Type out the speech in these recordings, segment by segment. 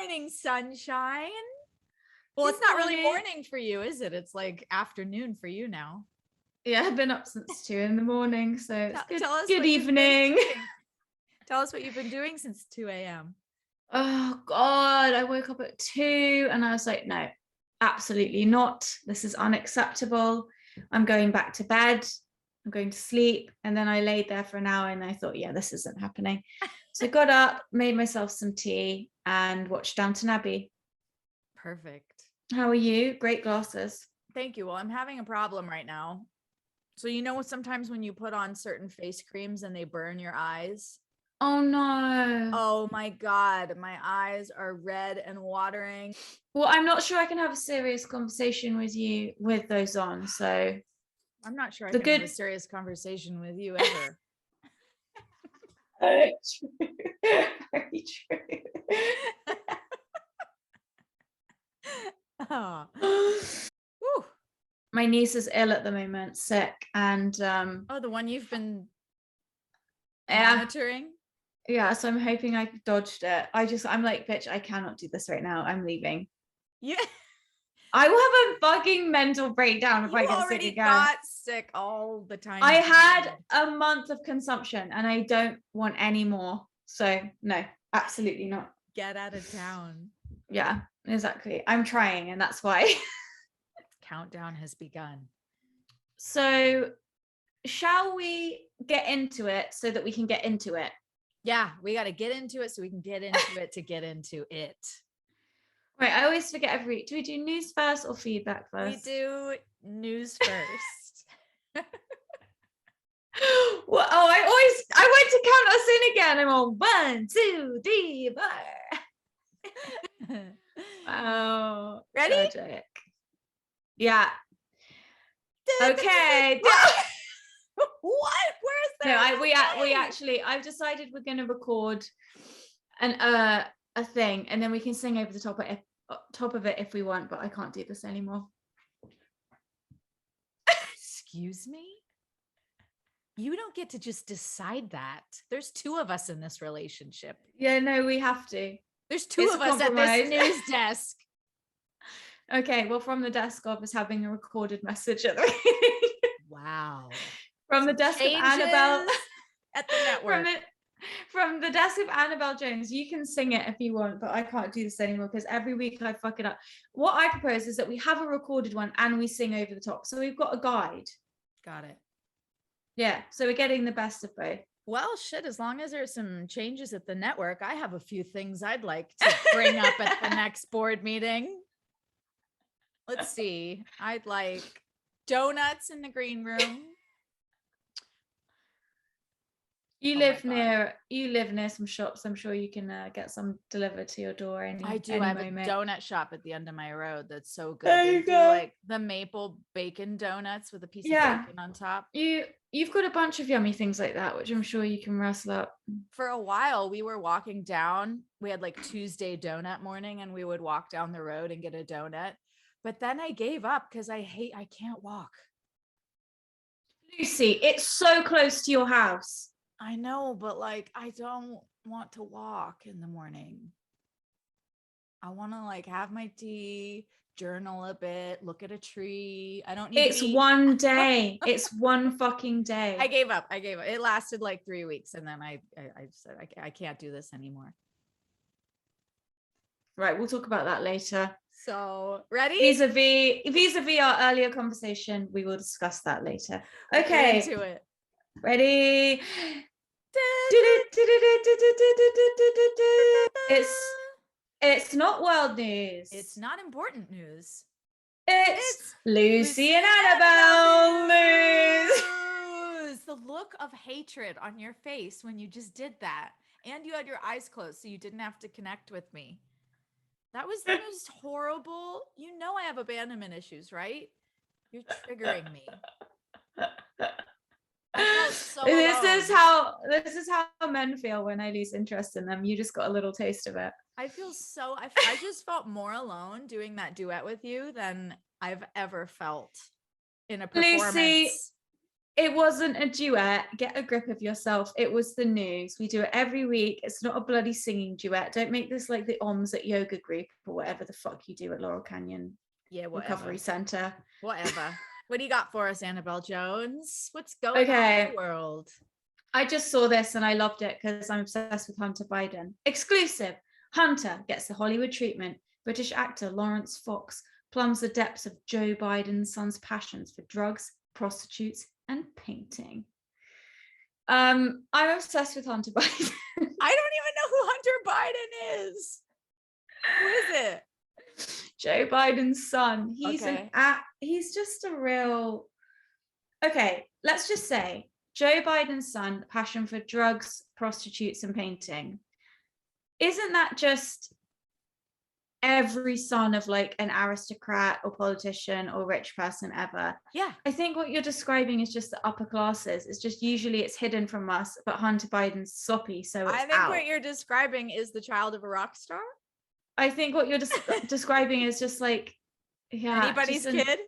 morning, sunshine. Well, it's not really morning for you, is it? It's like afternoon for you now. Yeah, I've been up since 2 a.m, so it's good. Tell us good evening. Tell us what you've been doing since 2 a.m. Oh God, I woke up at 2 and I was like, no, absolutely not. This is unacceptable. I'm going back to bed. I'm going to sleep. And then I laid there for an hour and I thought, yeah, this isn't happening. So I got up, made myself some tea and watched Downton Abbey. Perfect. How are you? Great glasses. Thank you. Well, I'm having a problem right now. So you know, sometimes when you put on certain face creams and they burn your eyes. Oh no. Oh my God, my eyes are red and watering. Well, I'm not sure I can have a serious conversation with you with those on. So I'm not sure I can have a serious conversation with you ever. Very true. Very true. Oh. My niece is ill at the moment, sick, and the one you've been monitoring. Yeah, so I'm hoping I dodged it. I'm like, bitch, I cannot do this right now. I'm leaving. Yeah. I will have a fucking mental breakdown if I get sick again. You already got sick all the time. I had a month of consumption and I don't want any more. So no, absolutely not. Get out of town. Yeah, exactly. I'm trying, and that's why. Countdown has begun. So shall we get into it so that we can get into it? Yeah, we got to get into it so we can get into it to get into it. Right, I always forget do we do news first or feedback first? We do news first. Well, I went to count us in again. I'm all 1, 2, 3, 4. Wow. Ready? Tragic. Yeah. Okay. What? Where's that? No, we actually, I've decided we're going to record a thing, and then we can sing over the top of it if we want, but I can't do this anymore. Excuse me? You don't get to just decide that. There's 2 of us in this relationship. Yeah, no, we have to. There's 2 of us at this news desk. Okay, well, from the desk of us having a recorded message at the beginning. Wow. From the desk of Annabel at the network. From the desk of Annabel Jones, you can sing it if you want, but I can't do this anymore because every week I fuck it up. What I propose is that we have a recorded one and we sing over the top. So we've got a guide. Got it. Yeah, so we're getting the best of both. Well, shit, as long as there's some changes at the network, I have a few things I'd like to bring up at the next board meeting. Let's see. I'd like donuts in the green room. You live near some shops. I'm sure you can get some delivered to your door. I do. I have a donut shop at the end of my road that's so good. There you go. Like the maple bacon donuts with a piece of bacon on top. You've got a bunch of yummy things like that, which I'm sure you can rustle up. For a while, we were walking down. We had like Tuesday donut morning, and we would walk down the road and get a donut. But then I gave up because I can't walk. Lucy, it's so close to your house. I know, but like, I don't want to walk in the morning. I want to like have my tea, journal a bit, look at a tree. I don't need It's one day. It's one fucking day. I gave up. It lasted like 3 weeks. And then I said, I can't do this anymore. Right. We'll talk about that later. So ready? Vis-a-vis our earlier conversation, we will discuss that later. Okay. Into it. Ready? It's not world news. It's not important news. It's Lucy and Annabel news. The look of hatred on your face when you just did that. And you had your eyes closed, so you didn't have to connect with me. That was the most horrible. You know I have abandonment issues, right? You're triggering me. So this is how men feel when I lose interest in them. You just got a little taste of it. I just felt more alone doing that duet with you than I've ever felt in a performance. Lucy, It wasn't a duet. Get a grip of yourself. It was the news. We do it every week. It's not a bloody singing duet. Don't make this like the OMS at yoga group or whatever the fuck you do at Laurel Canyon Recovery Center. Whatever. What do you got for us, Annabel Jones? What's going on in the world? I just saw this and I loved it because I'm obsessed with Hunter Biden. Exclusive. Hunter gets the Hollywood treatment. British actor Lawrence Fox plumbs the depths of Joe Biden's son's passions for drugs, prostitutes, and painting. I'm obsessed with Hunter Biden. I don't even know who Hunter Biden is. Who is it? Joe Biden's son. He's Okay. He's just a real. Okay, let's just say Joe Biden's son, passion for drugs, prostitutes, and painting. Isn't that just every son of like an aristocrat or politician or rich person ever? Yeah. I think what you're describing is just the upper classes. It's just usually it's hidden from us, but Hunter Biden's sloppy, so it's I think out. what you're describing is the child of a rock star. I think what you're describing is just like, yeah, anybody's kid.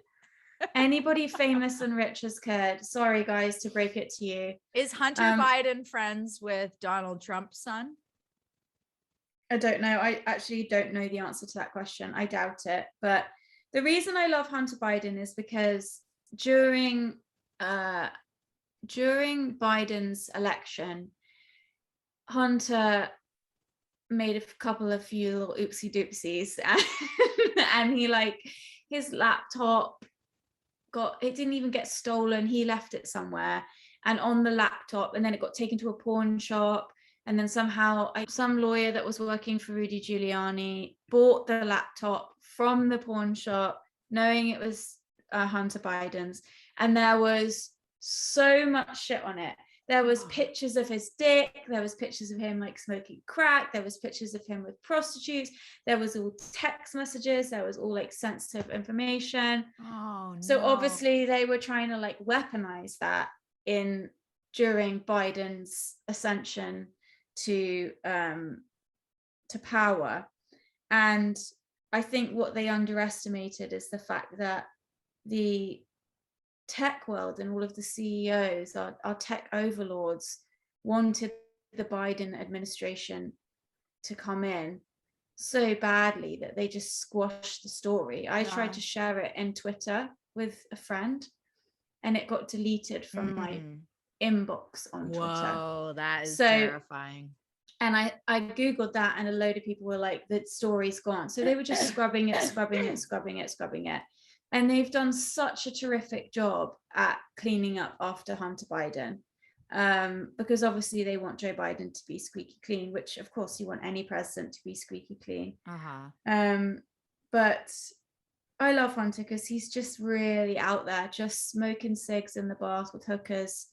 Anybody famous and rich as kid. Sorry, guys, to break it to you. Is Hunter Biden friends with Donald Trump's son? I don't know. I actually don't know the answer to that question. I doubt it. But the reason I love Hunter Biden is because during Biden's election, Hunter made a few little oopsie doopsies, and he like his laptop it didn't even get stolen. He left it somewhere, and on the laptop, and then it got taken to a pawn shop. And then somehow some lawyer that was working for Rudy Giuliani bought the laptop from the pawn shop, knowing it was Hunter Biden's. And there was so much shit on it. There was pictures of his dick. There was pictures of him like smoking crack. There was pictures of him with prostitutes. There was all text messages. There was all like sensitive information. Oh, no. So obviously they were trying to like weaponize that during Biden's ascension to power. And I think what they underestimated is the fact that the tech world and all of the CEOs, our tech overlords, wanted the Biden administration to come in so badly that they just squashed the story. I tried to share it in Twitter with a friend and it got deleted from my inbox on Twitter. Whoa, that is terrifying. And I Googled that and a load of people were like, the story's gone. So they were just scrubbing it. And they've done such a terrific job at cleaning up after Hunter Biden, because obviously they want Joe Biden to be squeaky clean, which of course you want any president to be squeaky clean. But I love Hunter because he's just really out there, just smoking cigs in the bath with hookers,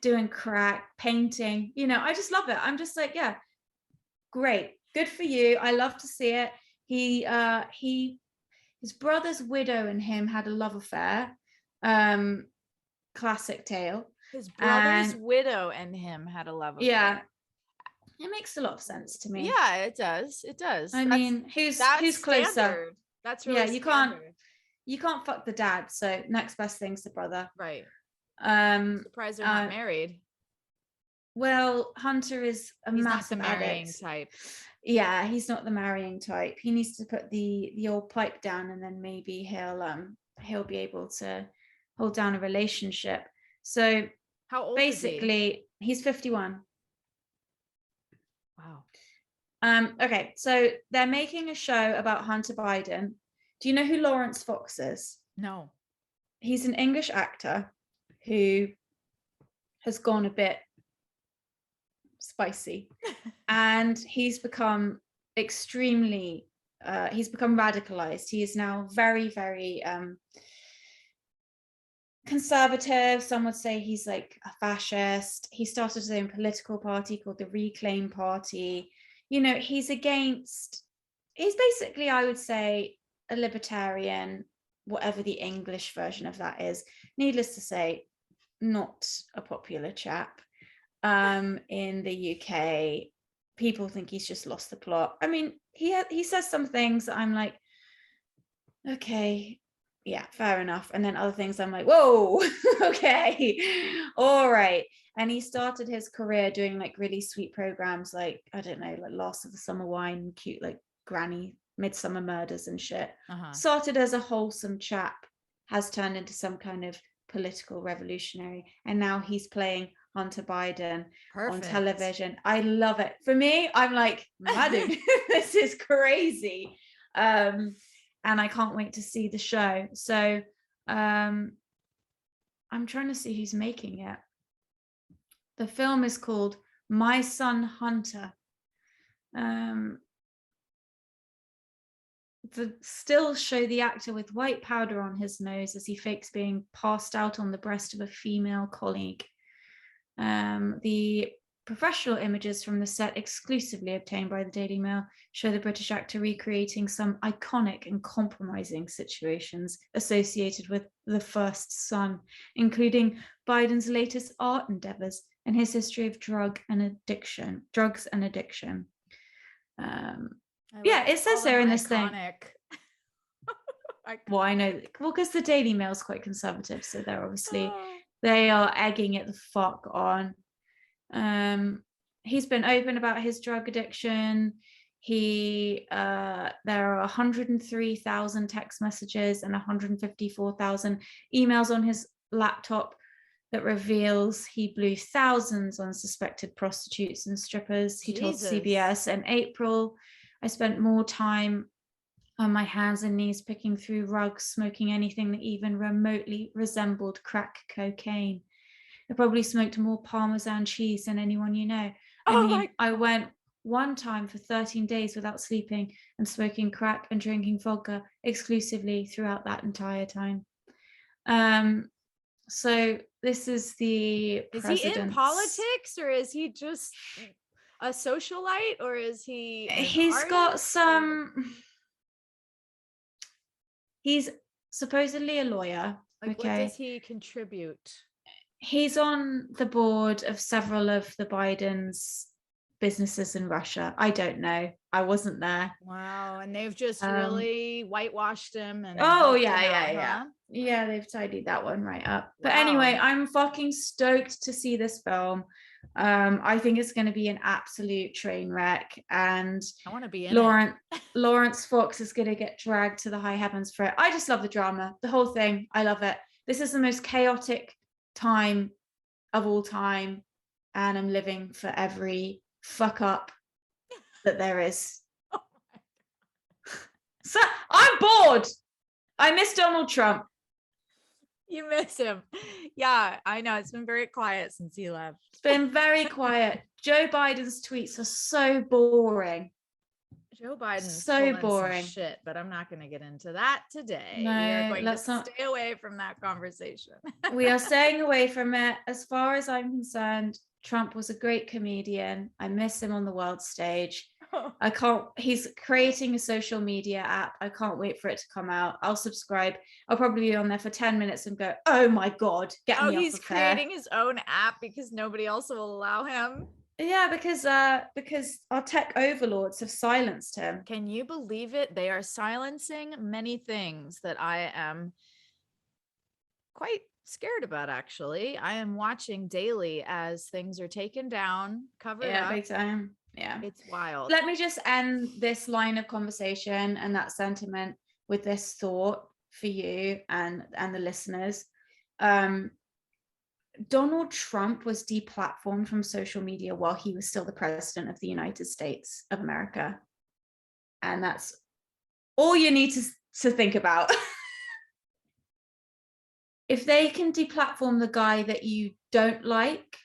doing crack, painting. You know, I just love it. I'm just like, yeah, great, good for you. I love to see it. His brother's widow and him had a love affair. Classic tale. His brother's widow and him had a love affair. Yeah, it makes a lot of sense to me. Yeah, it does. It does. I mean, who's closer? Standard. That's really you can't fuck the dad. So next best thing's the brother. Right. Surprised they're not married. Well, Hunter is he's massive not the marrying addict. type. Yeah, he's not the marrying type. He needs to put the old pipe down, and then maybe he'll be able to hold down a relationship. So how old basically is he? He's 51. Wow. Okay, so they're making a show about Hunter Biden. Do you know who Lawrence Fox is? No. He's an English actor who has gone a bit spicy and he's become extremely he's become radicalized. He is now very, very conservative. Some would say he's like a fascist. He started his own political party called the Reclaim Party. You know, he's basically, I would say, a libertarian, whatever the English version of that is. Needless to say, not a popular chap. In the UK, people think he's just lost the plot. I mean, he says some things that I'm like, okay, yeah, fair enough. And then other things I'm like, whoa, okay, all right. And he started his career doing like really sweet programs, like, I don't know, like Last of the Summer Wine, cute like Granny Midsummer Murders and shit. Started as a wholesome chap, has turned into some kind of political revolutionary, and now he's playing Hunter Biden on television. I love it. For me, I'm like, madam, this is crazy. And I can't wait to see the show. So I'm trying to see who's making it. The film is called My Son Hunter. The stills show the actor with white powder on his nose as he fakes being passed out on the breast of a female colleague. The professional images from the set, exclusively obtained by the Daily Mail, show the British actor recreating some iconic and compromising situations associated with the first son, including Biden's latest art endeavors and his history of drugs and addiction. Yeah, it says there in this thing. Well, I know, well, because the Daily Mail is quite conservative, so they're obviously they are egging it the fuck on. He's been open about his drug addiction. There are 103,000 text messages and 154,000 emails on his laptop that reveals he blew thousands on suspected prostitutes and strippers. He told CBS in April, I spent more time on my hands and knees picking through rugs, smoking anything that even remotely resembled crack cocaine. I probably smoked more Parmesan cheese than anyone you know. I went one time for 13 days without sleeping and smoking crack and drinking vodka exclusively throughout that entire time. So this is the president. Is he in politics, or is he just a socialite, or is he? He's got some. He's supposedly a lawyer. Like, okay. What does he contribute? He's on the board of several of the Biden's businesses in Russia. I don't know. I wasn't there. Wow. And they've just really whitewashed him. And yeah, they've tidied that one right up. But anyway, I'm fucking stoked to see this film. I think it's going to be an absolute train wreck, and I want to be in Lawrence Fox is going to get dragged to the high heavens for it. I just love the drama, the whole thing. I love it. This is the most chaotic time of all time, and I'm living for every fuck up that there is. So I'm bored. I miss Donald Trump. You miss him. Yeah, I know. It's been very quiet since he left. It's been very quiet. Joe Biden's tweets are so boring. Joe Biden's so boring shit, but I'm not going to get into that today. No, we are going to stay away from that conversation. We are staying away from it. As far as I'm concerned, Trump was a great comedian. I miss him on the world stage. He's creating a social media app. I can't wait for it to come out. I'll subscribe. I'll probably be on there for 10 minutes and go, oh my God, get me off he's creating his own app because nobody else will allow him. Yeah, because our tech overlords have silenced him. Can you believe it? They are silencing many things that I am quite scared about, actually. I am watching daily as things are taken down, covered up. Big time. Yeah, it's wild. Let me just end this line of conversation and that sentiment with this thought for you and the listeners. Donald Trump was deplatformed from social media while he was still the president of the United States of America. And that's all you need to think about. If they can deplatform the guy that you don't like,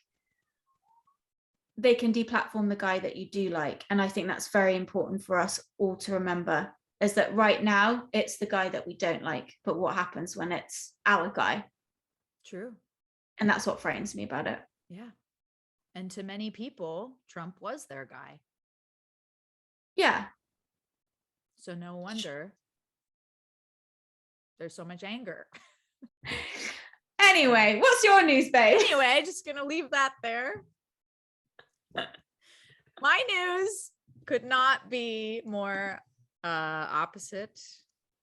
they can deplatform the guy that you do like. And I think that's very important for us all to remember, is that right now it's the guy that we don't like, but what happens when it's our guy? True. And that's what frightens me about it. Yeah. And to many people, Trump was their guy. Yeah. So no wonder there's so much anger. Anyway, what's your news, babe? Anyway, just going to leave that there. My news could not be more opposite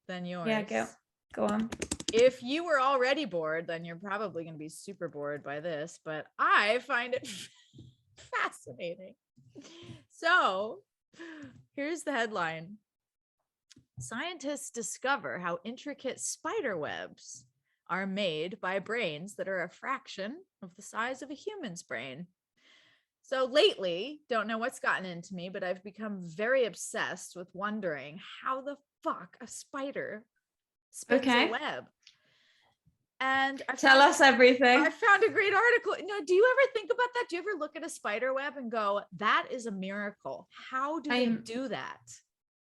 than yours. Yeah, go. Go on. If you were already bored, then you're probably going to be super bored by this, but I find it fascinating. So here's the headline. Scientists discover how intricate spider webs are made by brains that are a fraction of the size of a human's brain. So lately, don't know what's gotten into me, but I've become very obsessed with wondering how the fuck a spider spins a web. And Tell us everything. I found a great article. Do you ever think about that? Do you ever look at a spider web and go, that is a miracle? How do they do that?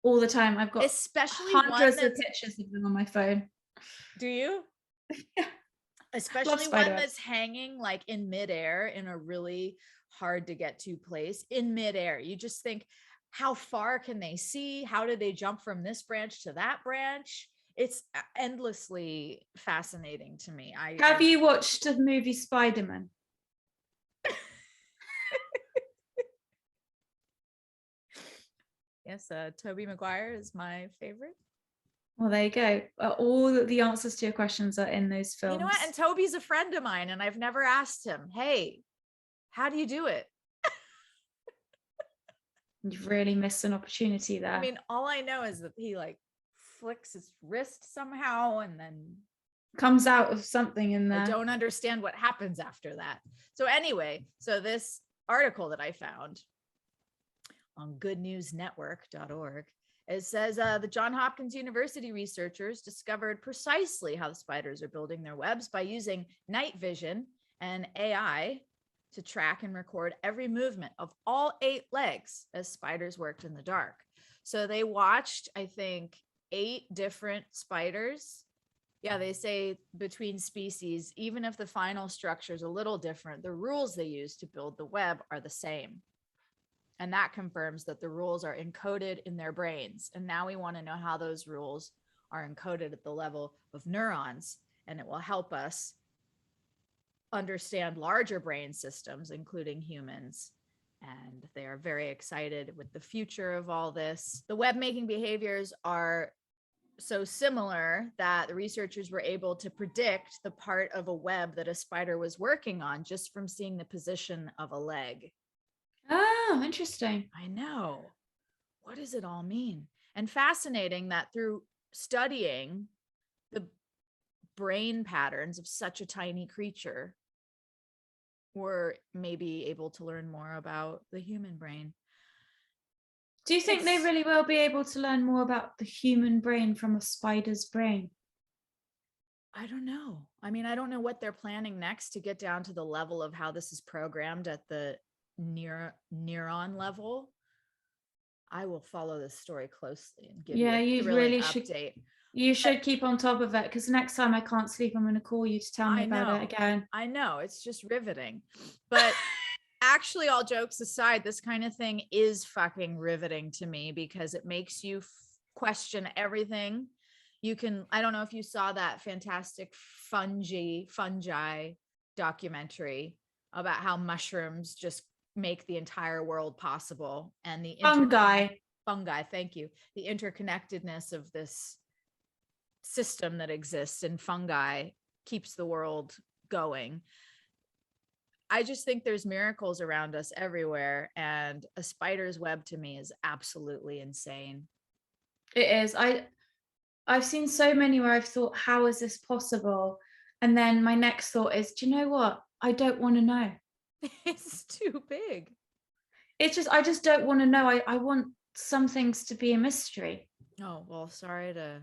All the time. I've got especially hundreds of pictures of them on my phone. Do you? Yeah. Especially one that's hanging like in midair in a really hard to get to place in midair. You just think, how far can they see? How do they jump from this branch to that branch? It's endlessly fascinating to me. Have you watched the movie Spider-Man? Yes, Tobey Maguire is my favorite. Well, there you go. All the answers to your questions are in those films. You know what? And Toby's a friend of mine, and I've never asked him, hey, how do you do it? You've really missed an opportunity there. I mean, all I know is that he like flicks his wrist somehow and then comes out of something in there. I don't understand what happens after that. So anyway, so this article that I found on goodnewsnetwork.org, it says the Johns Hopkins University researchers discovered precisely how the spiders are building their webs by using night vision and AI to track and record every movement of all 8 legs as spiders worked in the dark. So they watched, I think, 8 different spiders. Yeah, they say between species, even if the final structure is a little different, the rules they use to build the web are the same. And that confirms that the rules are encoded in their brains. And now we want to know how those rules are encoded at the level of neurons, and it will help us understand larger brain systems, including humans. And they are very excited with the future of all this. The web making behaviors are so similar that the researchers were able to predict the part of a web that a spider was working on just from seeing the position of a leg. Oh, interesting. I know. What does it all mean? And fascinating that through studying the brain patterns of such a tiny creature, we're maybe able to learn more about the human brain. Do you think they really will be able to learn more about the human brain from a spider's brain? I don't know. I mean, I don't know what they're planning next to get down to the level of how this is programmed at the neuron level. I will follow this story closely and give you a really update. You should keep on top of it, because next time I can't sleep, I'm going to call you to tell me about it again. I know, it's just riveting. But actually, all jokes aside, this kind of thing is fucking riveting to me because it makes you question everything. I don't know if you saw that fantastic fungi documentary about how mushrooms just make the entire world possible, and the fungi, thank you. The interconnectedness of this system that exists in fungi keeps the world going. I just think there's miracles around us everywhere, and a spider's web to me is absolutely insane. It is. I've seen so many where I've thought, how is this possible? And then my next thought is, do you know what? I don't want to know. It's too big. It's just, I just don't want to know. I want some things to be a mystery. Oh, well, sorry to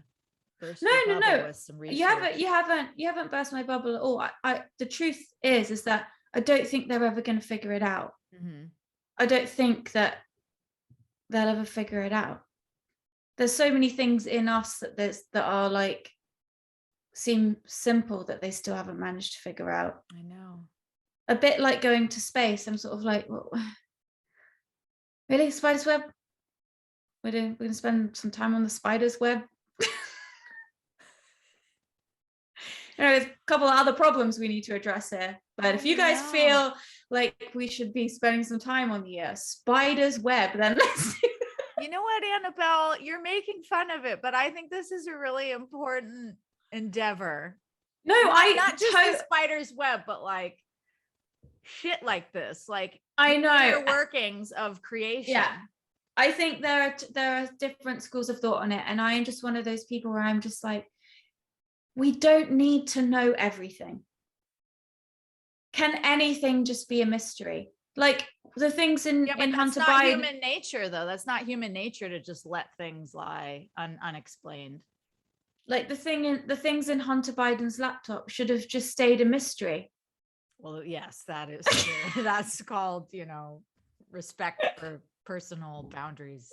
burst your bubble with some research. You haven't burst my bubble at all. The truth is that I don't think they're ever going to figure it out. Mm-hmm. I don't think that they'll ever figure it out. There's so many things in us that are like seem simple that they still haven't managed to figure out. I know. A bit like going to space. I'm sort of like, well, really, spider's web? We're going to spend some time on the spider's web. There's a couple of other problems we need to address here. But if you guys feel like we should be spending some time on the spider's web, then let's do You know what, Annabel? You're making fun of it, but I think this is a really important endeavor. No, not just the spider's web, but like shit like this, like I know inner workings of creation. Yeah, I think there are different schools of thought on it, and I am just one of those people where I'm just like, we don't need to know everything. Can anything just be a mystery? Like the things in Hunter Biden. That's not human nature, though. That's not human nature to just let things lie unexplained. Like the things in Hunter Biden's laptop should have just stayed a mystery. Well, yes, that is true. That's called, respect for personal boundaries.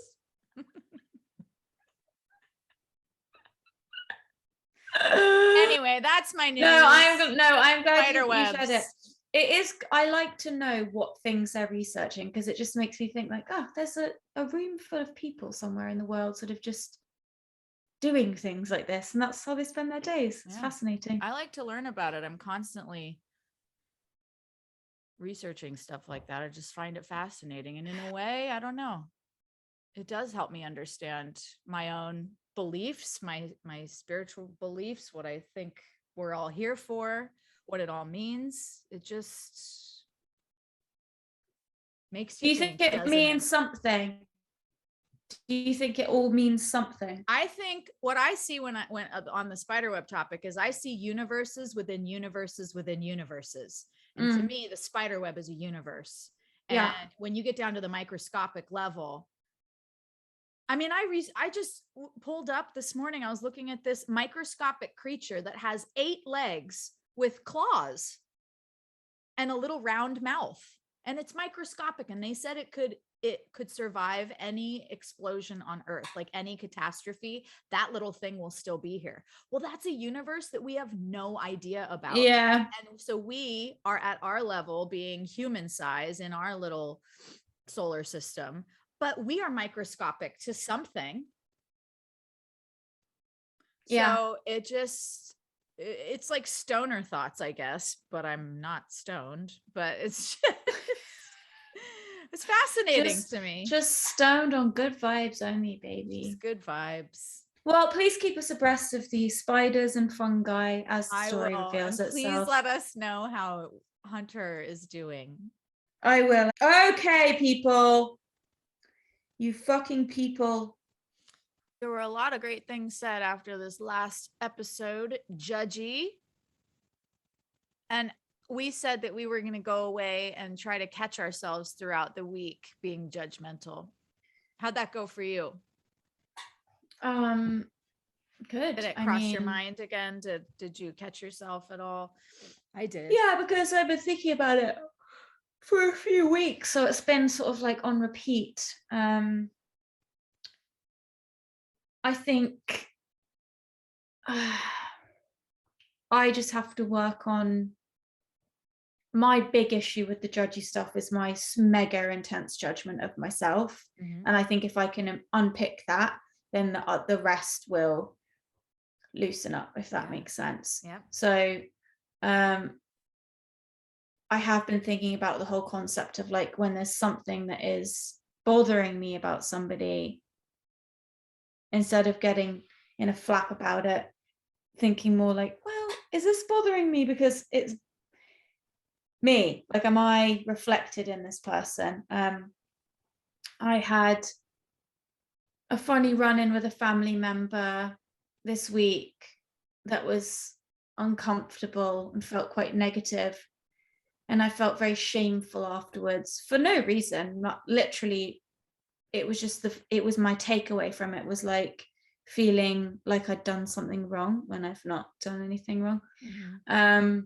Anyway, that's my news. I'm glad you said it. It is. I like to know what things they're researching, because it just makes me think like, oh, there's a room full of people somewhere in the world sort of just doing things like this, and that's how they spend their days. It's fascinating. I like to learn about it. I'm constantly researching stuff like that. I just find it fascinating, and in a way, I don't know, it does help me understand my own beliefs, my spiritual beliefs, what I think we're all here for, what it all means. It just makes you think it means something? Do you think it all means something? I think what I see when I went on the spiderweb topic is I see universes within universes within universes. And to me, the spiderweb is a universe. And when you get down to the microscopic level, I mean, I just pulled up this morning, I was looking at this microscopic creature that has 8 legs with claws and a little round mouth. And it's microscopic. And they said it could survive any explosion on Earth, like any catastrophe. That little thing will still be here. Well, that's a universe that we have no idea about. Yeah. And so we are at our level, being human size in our little solar system, but we are microscopic to something. Yeah. So it's like stoner thoughts, I guess, but I'm not stoned, but it's it's fascinating to me. Just stoned on good vibes only, baby. Just good vibes. Well, please keep us abreast of the spiders and fungi as the story reveals itself. Please let us know how Hunter is doing. I will. Okay, people. You fucking people. There were a lot of great things said after this last episode, judgy. And we said that we were going to go away and try to catch ourselves throughout the week being judgmental. How'd that go for you? Good. Did it cross your mind again? Did you catch yourself at all? I did. Yeah, because I've been thinking about it for a few weeks, so it's been sort of like on repeat. I think I just have to work on my big issue with the judgy stuff is my mega intense judgment of myself. Mm-hmm. And I think if I can unpick that, then the rest will loosen up, if that makes sense. Yeah. So I have been thinking about the whole concept of like when there's something that is bothering me about somebody, instead of getting in a flap about it, thinking more like, well, is this bothering me because it's me? Like, am I reflected in this person? I had a funny run-in with a family member this week that was uncomfortable and felt quite negative. And I felt very shameful afterwards for no reason, not literally. It was just it was my takeaway from it was like feeling like I'd done something wrong when I've not done anything wrong. Mm-hmm.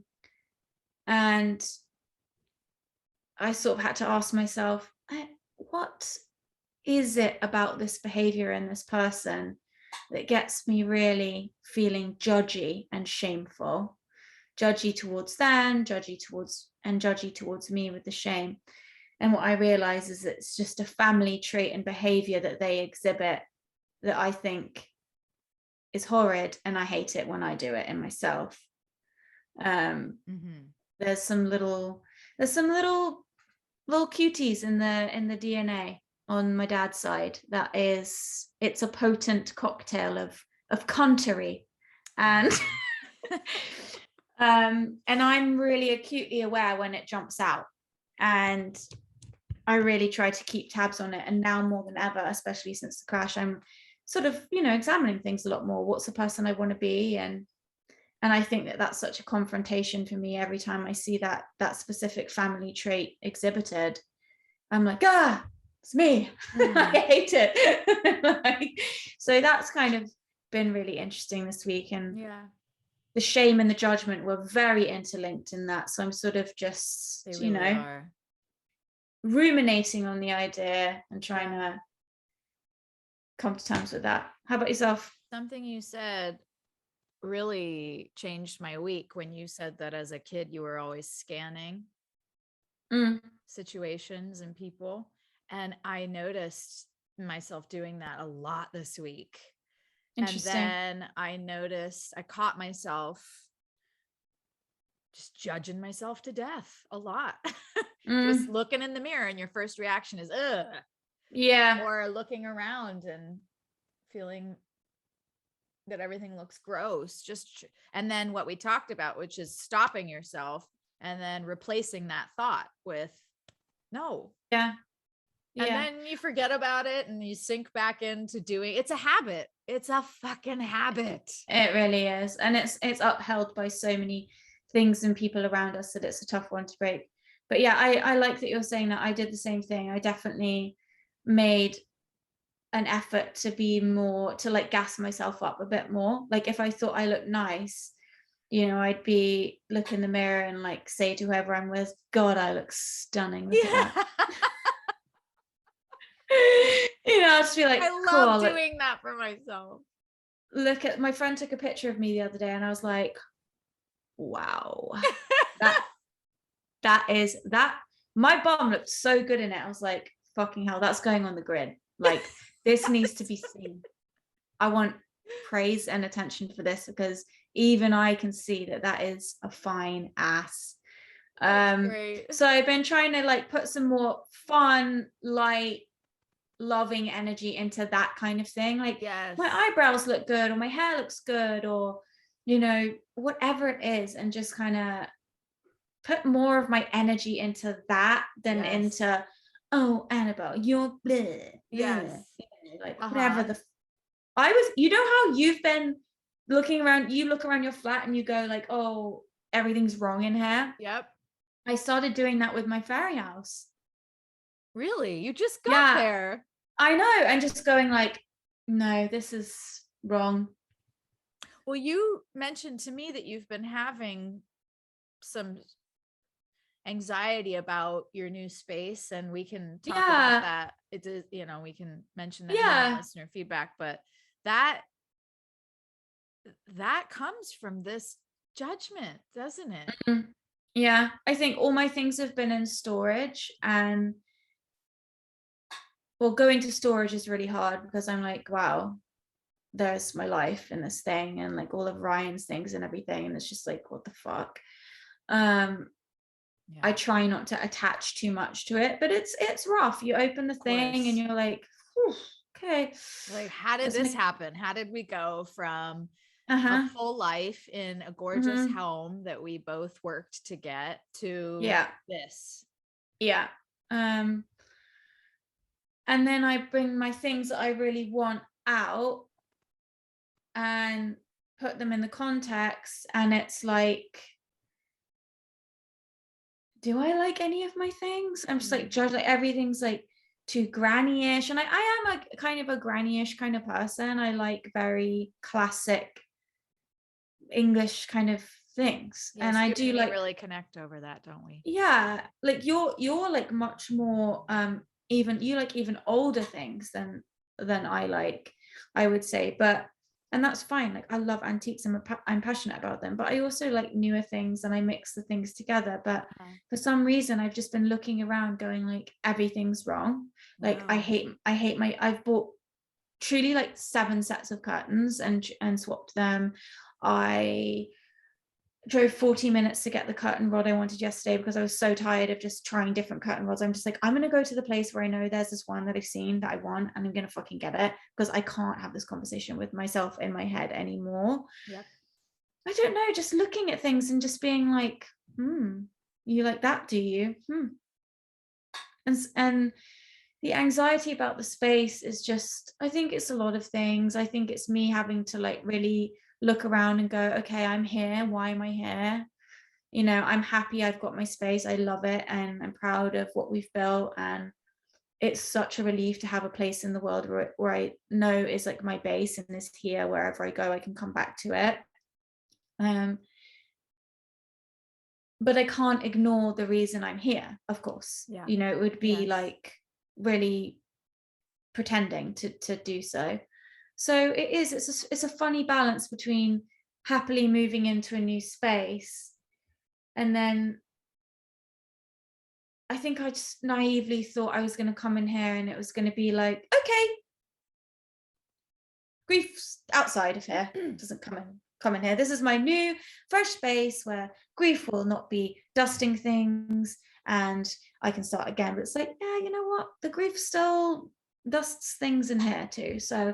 And I sort of had to ask myself, what is it about this behavior in this person that gets me really feeling judgy and shameful? Judgy towards them, judgy towards me with the shame. And what I realize is it's just a family trait and behavior that they exhibit that I think is horrid, and I hate it when I do it in myself. Mm-hmm. There's some little cuties in the DNA on my dad's side. It's a potent cocktail of cuntery and And I'm really acutely aware when it jumps out, and I really try to keep tabs on it. And now more than ever, especially since the crash, I'm sort of, examining things a lot more. What's the person I want to be? And I think that that's such a confrontation for me every time I see that specific family trait exhibited. I'm like, it's me. I hate it. So that's kind of been really interesting this week. And the shame and the judgment were very interlinked in that. So I'm sort of just, they really are. ruminating on the idea and trying to come to terms with that. How about yourself? Something you said really changed my week when you said that as a kid you were always scanning situations and people, and I noticed myself doing that a lot this week. Interesting. And then I caught myself just judging myself to death a lot. Just looking in the mirror and your first reaction is ugh. Yeah. Or looking around and feeling that everything looks gross. And then what we talked about, which is stopping yourself and then replacing that thought with no. Yeah. And then you forget about it and you sink back into doing. It's a habit. It's a fucking habit. It really is. And it's upheld by so many things and people around us that it's a tough one to break. But yeah, I like that you're saying that. I did the same thing. I definitely made an effort to be more, to like gas myself up a bit more. Like if I thought I looked nice, I'd be look in the mirror and like say to whoever I'm with, God, I look stunning. Look at that. I'll just be like, I love doing that for myself. Look at, my friend took a picture of me the other day and I was like, wow, that is that. My bum looked so good in it. I was like, fucking hell, that's going on the grid. Like this needs to be seen. I want praise and attention for this because even I can see that is a fine ass. So I've been trying to like put some more fun, light, loving energy into that kind of thing. Like my eyebrows look good or my hair looks good or whatever it is, and just kind of put more of my energy into that than into, oh, Annabel, you're bleh, bleh. Like whatever the I was, how you've been looking around, you look around your flat and you go like, oh, everything's wrong in here. Yep. I started doing that with my fairy house. Really? You just got there. I know. And just going like, no, this is wrong. Well, you mentioned to me that you've been having some anxiety about your new space, and we can talk about that. It is, we can mention that in listener feedback, but that comes from this judgment, doesn't it? Yeah, I think all my things have been in storage, and going to storage is really hard because I'm like, wow, there's my life in this thing and like all of Ryan's things and everything, and it's just like, what the fuck. I try not to attach too much to it, but it's rough. You open the thing and you're like, okay, like, how did this happen? How did we go from a full life in a gorgeous home that we both worked to get to this? And then I bring my things that I really want out and put them in the context, and it's like, do I like any of my things? I'm just like judge, like everything's like too granny-ish, and I am a kind of a granny-ish kind of person. I like very classic English kind of things, and I do like really connect over that, don't we? Yeah, like you're like much more even older things than I like, I would say, and that's fine. Like I love antiques and I'm passionate about them, but I also like newer things and I mix the things together. But for some reason I've just been looking around going like, everything's wrong. Like I hate I've bought truly like 7 sets of curtains and swapped them. I drove 40 minutes to get the curtain rod I wanted yesterday because I was so tired of just trying different curtain rods. I'm just like, I'm going to go to the place where I know there's this one that I've seen that I want, and I'm going to fucking get it, because I can't have this conversation with myself in my head anymore. I don't know, just looking at things and just being like, you like that, do you? And the anxiety about the space is just, I think it's a lot of things. I think it's me having to like really look around and go, okay, I'm here. Why am I here? You know, I'm happy I've got my space. I love it. And I'm proud of what we've built. And it's such a relief to have a place in the world where I know is like my base and is here. Wherever I go, I can come back to it. But I can't ignore the reason I'm here, of course. Yeah. You know, it would be Yes. like really pretending to do so. So it's a funny balance between happily moving into a new space, and then I think I just naively thought I was going to come in here and it was going to be like, okay, grief's outside of here, doesn't come in here. This is my new fresh space where grief will not be dusting things and I can start again. But it's like, yeah, you know what? The grief still dusts things in here too. So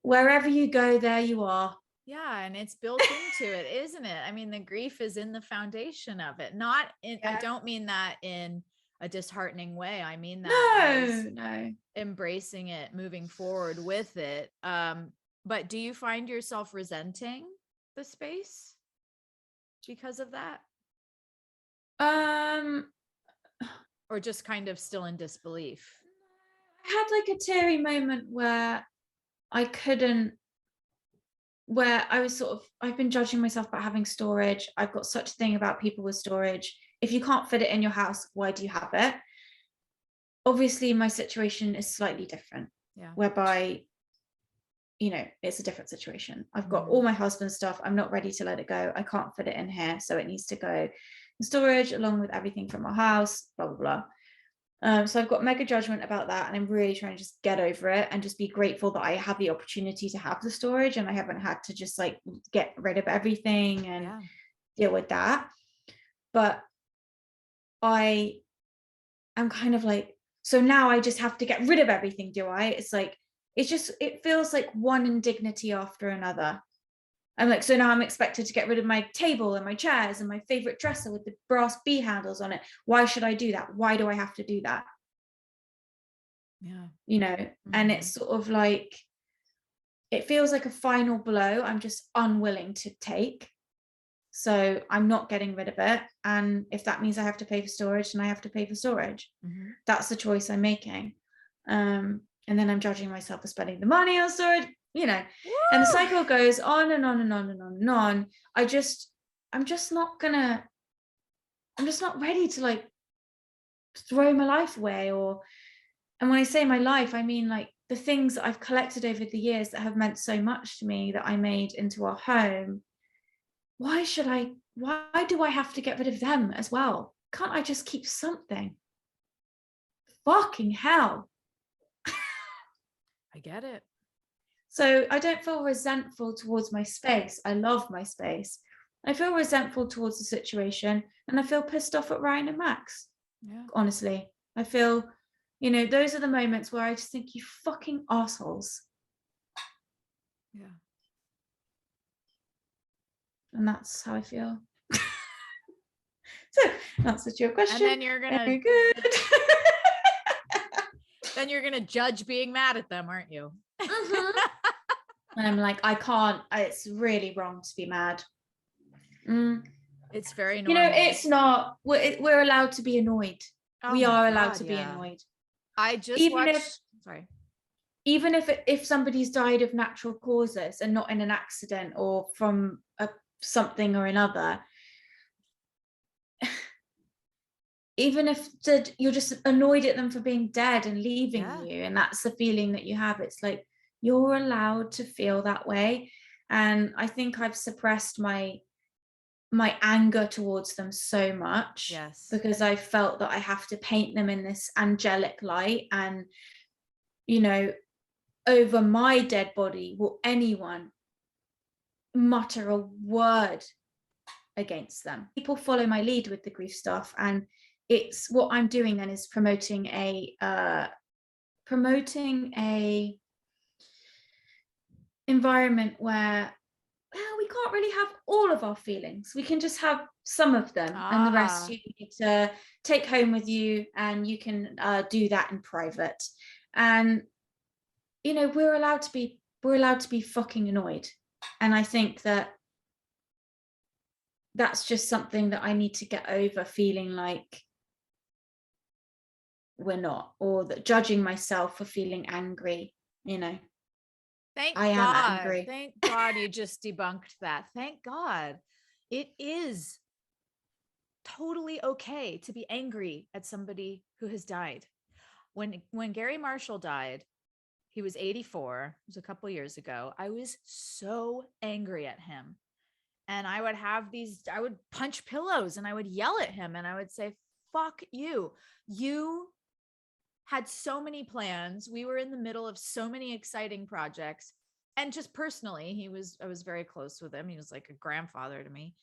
wherever you go, there you are. Yeah, and it's built into it, isn't it? I mean, the grief is in the foundation of it. Not in, I don't mean that in a disheartening way. I mean that as embracing it, moving forward with it. But do you find yourself resenting the space because of that? Or just kind of still in disbelief? I had like a teary moment where I was sort of, I've been judging myself about having storage. I've got such a thing about people with storage. If you can't fit it in your house, why do you have it? Obviously, my situation is slightly different, whereby, you know, it's a different situation. I've got all my husband's stuff. I'm not ready to let it go. I can't fit it in here. So it needs to go in storage along with everything from our house, blah, blah, blah. So I've got mega judgment about that, and I'm really trying to just get over it and just be grateful that I have the opportunity to have the storage and I haven't had to just like get rid of everything and deal with that. But I am kind of like, so now I just have to get rid of everything, do I? It's like, it feels like one indignity after another. I'm like, so now I'm expected to get rid of my table and my chairs and my favorite dresser with the brass bee handles on it. Why should I do that? Why do I have to do that? Yeah. You know, and it's sort of like, it feels like a final blow I'm just unwilling to take. So I'm not getting rid of it. And if that means I have to pay for storage, then I have to pay for storage. That's the choice I'm making. And then I'm judging myself for spending the money on storage, you know. Woo! And the cycle goes on and on and on and on and on. I'm just not ready to like throw my life away. And when I say my life, I mean like the things that I've collected over the years that have meant so much to me that I made into our home. Why do I have to get rid of them as well? Can't I just keep something? Fucking hell. I get it. So I don't feel resentful towards my space. I love my space. I feel resentful towards the situation, and I feel pissed off at Ryan and Max. Yeah. Honestly, I feel, you know, those are the moments where I just think, you fucking assholes. Yeah. And that's how I feel. So answer to your question. And then you're gonna very good. Then you're gonna judge being mad at them, aren't you? And I'm like, I can't. It's really wrong to be mad. It's very normal. You know, it's not. We're allowed to be annoyed. We are allowed to be annoyed. I just even if somebody's died of natural causes and not in an accident or from something or another, even if you're just annoyed at them for being dead and leaving you, and that's the feeling that you have, it's like, you're allowed to feel that way. And I think I've suppressed my anger towards them so much, because I felt that I have to paint them in this angelic light, and, you know, over my dead body will anyone mutter a word against them. People follow my lead with the grief stuff, and it's what I'm doing then is promoting a environment where well, we can't really have all of our feelings. We can just have some of them, and the rest Ah, you need to take home with you, and you can do that in private. And you know, we're allowed to be fucking annoyed. And I think that that's just something that I need to get over, feeling like we're not, or that judging myself for feeling angry, you know. thank I am God. angry. Thank God you just debunked that. Thank God. It is totally okay to be angry at somebody who has died. When Gary Marshall died, he was 84. It was a couple years ago. I was so angry at him. And I would punch pillows and I would yell at him and I would say, fuck you. You had so many plans. We were in the middle of so many exciting projects. And just personally, I was very close with him. He was like a grandfather to me.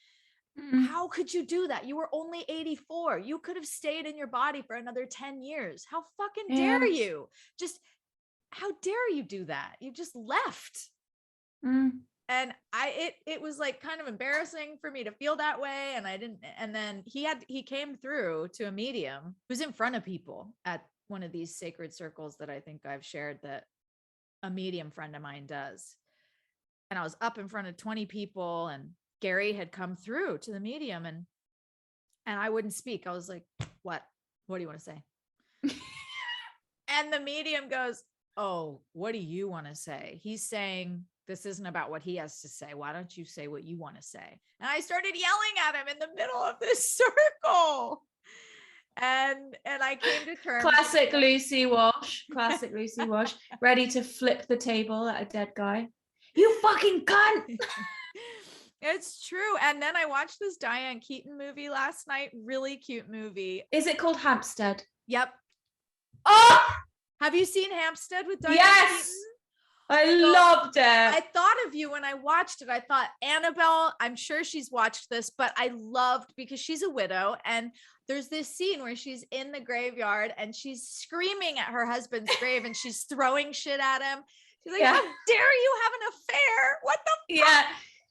How could you do that? You were only 84. You could have stayed in your body for another 10 years. How fucking dare Yeah. you? Just how dare you do that? You just left. And it was like kind of embarrassing for me to feel that way. And I didn't, and then he came through to a medium who's in front of people at one of these sacred circles that I think I've shared that a medium friend of mine does. And I was up in front of 20 people and Gary had come through to the medium and I wouldn't speak. I was like, what do you want to say? And the medium goes, oh, what do you want to say? He's saying, this isn't about what he has to say. Why don't you say what you want to say? And I started yelling at him in the middle of this circle. And I came to terms. Classic Lucy Walsh. Classic Lucy Walsh. Ready to flip the table at a dead guy. You fucking cunt. It's true. And then I watched this Diane Keaton movie last night. Really cute movie. Is it called Hampstead? Yep. Oh, have you seen Hampstead with Diane yes. Keaton? I loved it. I thought of you when I watched it. I thought, Annabel, I'm sure she's watched this, but I loved because she's a widow. And there's this scene where she's in the graveyard and she's screaming at her husband's grave and she's throwing shit at him. She's like, how dare you have an affair? What the fuck? Yeah.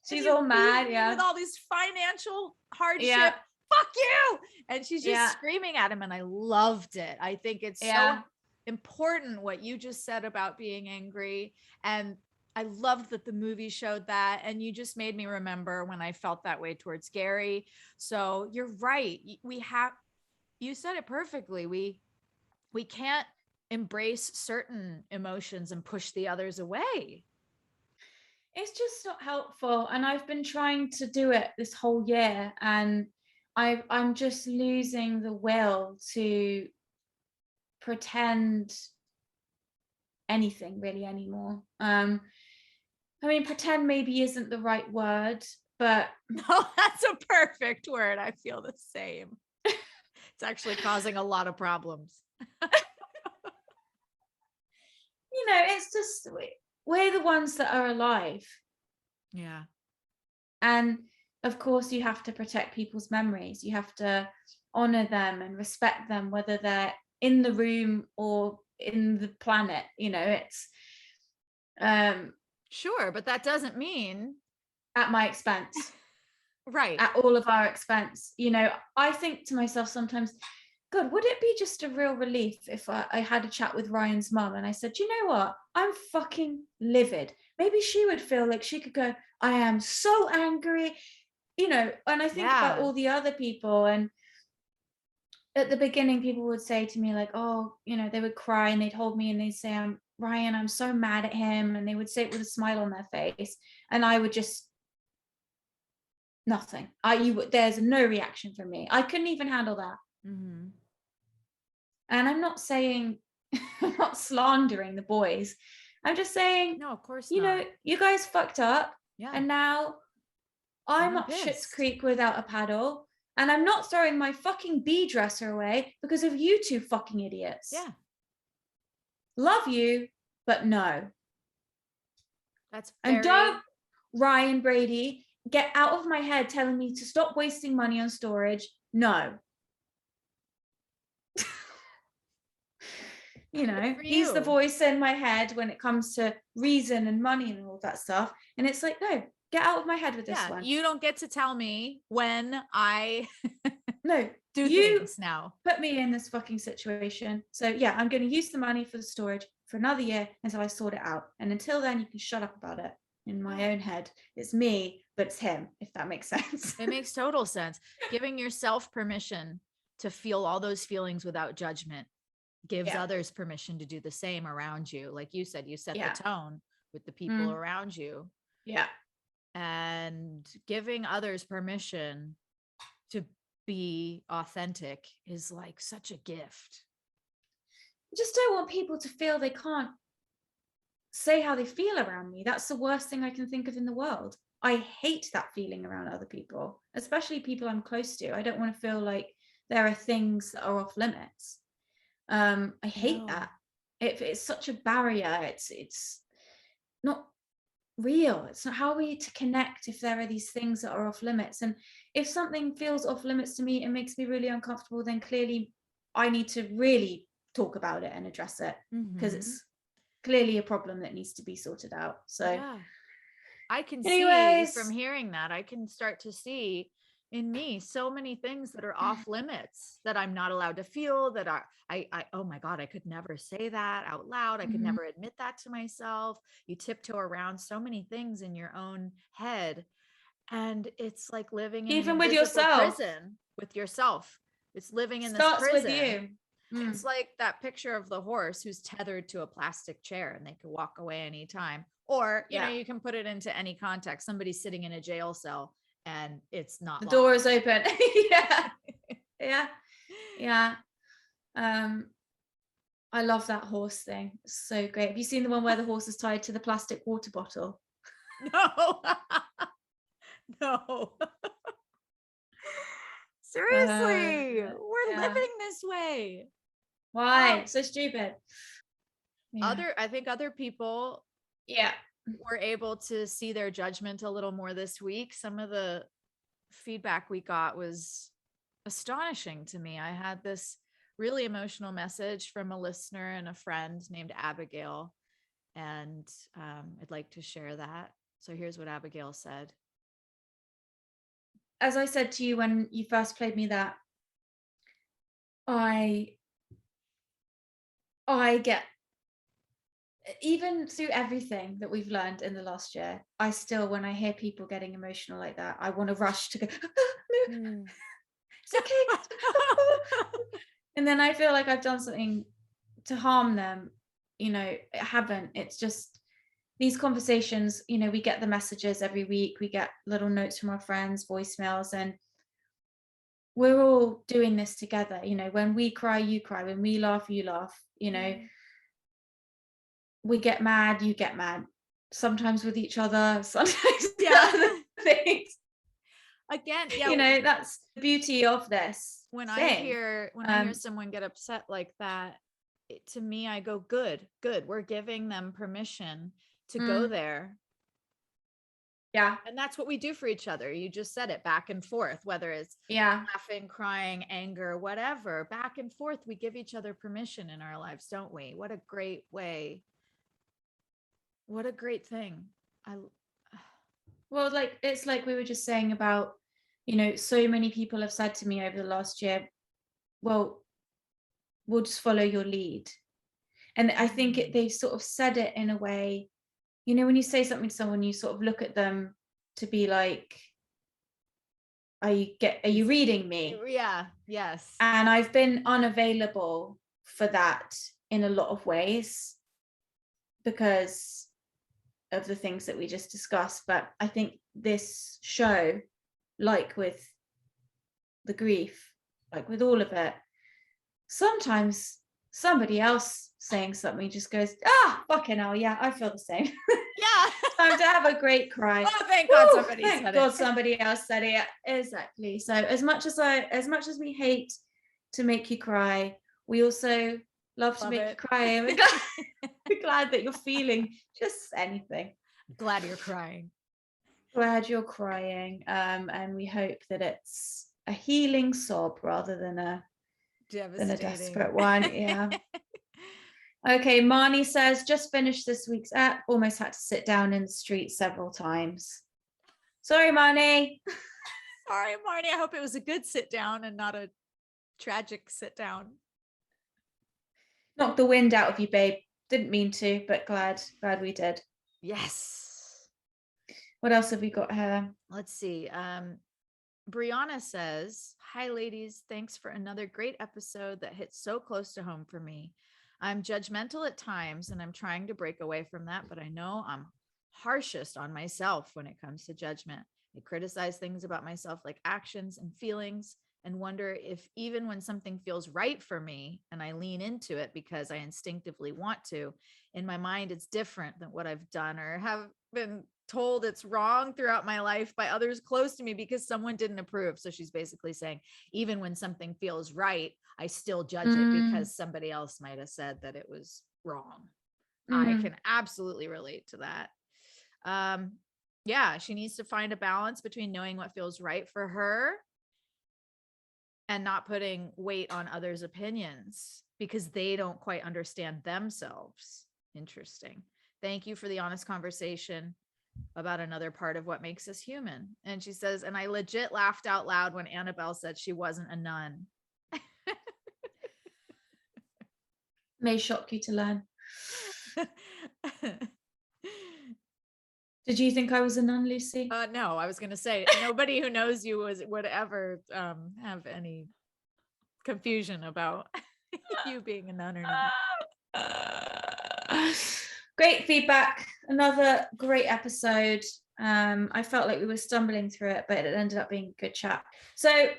She's all mad. Yeah. With all these financial hardship. Fuck you. And she's just screaming at him. And I loved it. I think it's so important what you just said about being angry. And I loved that the movie showed that. And you just made me remember when I felt that way towards Gary. So you're right. You said it perfectly. We can't embrace certain emotions and push the others away. It's just not helpful. And I've been trying to do it this whole year. And I'm just losing the will to pretend anything really anymore. I mean, pretend maybe isn't the right word, but no, that's a perfect word. I feel the same. It's actually causing a lot of problems. You know, it's just we're the ones that are alive. Yeah. And of course you have to protect people's memories. You have to honor them and respect them, whether they're in the room or in the planet. You know, it's sure, but that doesn't mean at my expense. Right. At all of our expense. You know, I think to myself sometimes, God, would it be just a real relief if I had a chat with Ryan's mum and I said, you know what, I'm fucking livid. Maybe she would feel like she could go, I am so angry, you know. And I think about all the other people, and at the beginning people would say to me like, oh, you know, they would cry and they'd hold me and they'd say, Ryan, I'm so mad at him, and they would say it with a smile on their face, and I would just nothing. There's no reaction from me. I couldn't even handle that. Mm-hmm. And I'm not saying, I'm not slandering the boys. I'm just saying, no, of course, you know, you guys fucked up. Yeah. And now I'm up Schitt's Creek without a paddle. And I'm not throwing my fucking bee dresser away because of you two fucking idiots. Yeah. Love you, but no. That's and don't, Ryan Brady, get out of my head telling me to stop wasting money on storage. No. You know, he's the voice in my head when it comes to reason and money and all that stuff. And it's like, no, Get out of my head with this Yeah, one. you don't get to tell me when I No, do you things now. put me in this fucking situation. So yeah, I'm going to use the money for the storage for another year until I sort it out. And until then, you can shut up about it. In my own head, it's me, but it's him, if that makes sense. It makes total sense. Giving yourself permission to feel all those feelings without judgment gives others permission to do the same around you. Like you said, you set the tone with the people around you. Yeah. And giving others permission to be authentic is like such a gift. I just don't want people to feel they can't say how they feel around me. That's the worst thing I can think of in the world. I hate that feeling around other people, especially people I'm close to. I don't want to feel like there are things that are off limits. I hate that. It's such a barrier. It's not real. It's not, how are we to connect if there are these things that are off limits? And if something feels off limits to me and makes me really uncomfortable, then clearly I need to really talk about it and address it, because it's clearly a problem that needs to be sorted out. So yeah. I can anyways, see from hearing that, I can start to see in me so many things that are off limits that I'm not allowed to feel, that I oh my God, I could never say that out loud. I could never admit that to myself. You tiptoe around so many things in your own head. And it's like living in even an with invisible yourself, prison with yourself. It's living in this starts prison. with you. It's like that picture of the horse who's tethered to a plastic chair and they can walk away anytime. Or, you know, you can put it into any context. Somebody's sitting in a jail cell and it's not the locked. door is open. Yeah. I love that horse thing. It's so great. Have you seen the one where the horse is tied to the plastic water bottle? No. No. Seriously, we're living this way. Why? So stupid. I think other people were able to see their judgment a little more this week. Some of the feedback we got was astonishing to me. I had this really emotional message from a listener and a friend named Abigail, and I'd like to share that. So here's what Abigail said. As I said to you when you first played me that, I get, even through everything that we've learned in the last year, I still, when I hear people getting emotional like that, I want to rush to go, no, it's okay. And then I feel like I've done something to harm them. You know, it haven't. It's just these conversations, you know, we get the messages every week, we get little notes from our friends, voicemails, and we're all doing this together. You know, when we cry, you cry. When we laugh, you laugh. You know, we get mad, you get mad. Sometimes with each other, sometimes other things. Again, you know, that's the beauty of this. When I hear someone get upset like that, to me, I go, good. We're giving them permission to go there. Yeah. And that's what we do for each other. You just said it, back and forth, whether it's laughing, crying, anger, whatever, back and forth. We give each other permission in our lives, don't we? What a great way. What a great thing. Well, like, it's like we were just saying about, you know, so many people have said to me over the last year, well, we'll just follow your lead. And I think they've sort of said it in a way, you know, when you say something to someone, you sort of look at them to be like, are you reading me? Yeah. Yes. And I've been unavailable for that in a lot of ways because of the things that we just discussed. But I think this show, like with the grief, like with all of it, sometimes somebody else saying something just goes, fucking hell, yeah, I feel the same. Yeah. Time to have a great cry. Oh, thank God somebody said it. Thank God somebody else said it. Exactly. So as much as we hate to make you cry, we also love to make you cry. And we're glad that you're feeling just anything. Glad you're crying. Glad you're crying. And we hope that it's a healing sob rather than a desperate one. Yeah. Okay, Marnie says, just finished this week's app, almost had to sit down in the street several times. Sorry, Marnie. Sorry, Marnie. I hope it was a good sit down and not a tragic sit down. Knocked the wind out of you, babe. Didn't mean to, but glad we did. Yes. What else have we got here? Let's see. Brianna says, "Hi, ladies. Thanks for another great episode that hits so close to home for me. I'm judgmental at times and I'm trying to break away from that, but I know I'm harshest on myself when it comes to judgment. I criticize things about myself like actions and feelings and wonder if even when something feels right for me and I lean into it because I instinctively want to, in my mind, it's different than what I've done or have been told it's wrong throughout my life by others close to me because someone didn't approve." So she's basically saying, even when something feels right, I still judge it because somebody else might have said that it was wrong. I can absolutely relate to that. Yeah, she needs to find a balance between knowing what feels right for her and not putting weight on others' opinions because they don't quite understand themselves. Interesting. Thank you for the honest conversation about another part of what makes us human. And she says, and I legit laughed out loud when Annabel said she wasn't a nun. May shock you to learn. Did you think I was a nun, Lucy? No, I was going to say nobody who knows you would ever have any confusion about you being a nun or not. Great feedback. Another great episode. I felt like we were stumbling through it, but it ended up being a good chat. So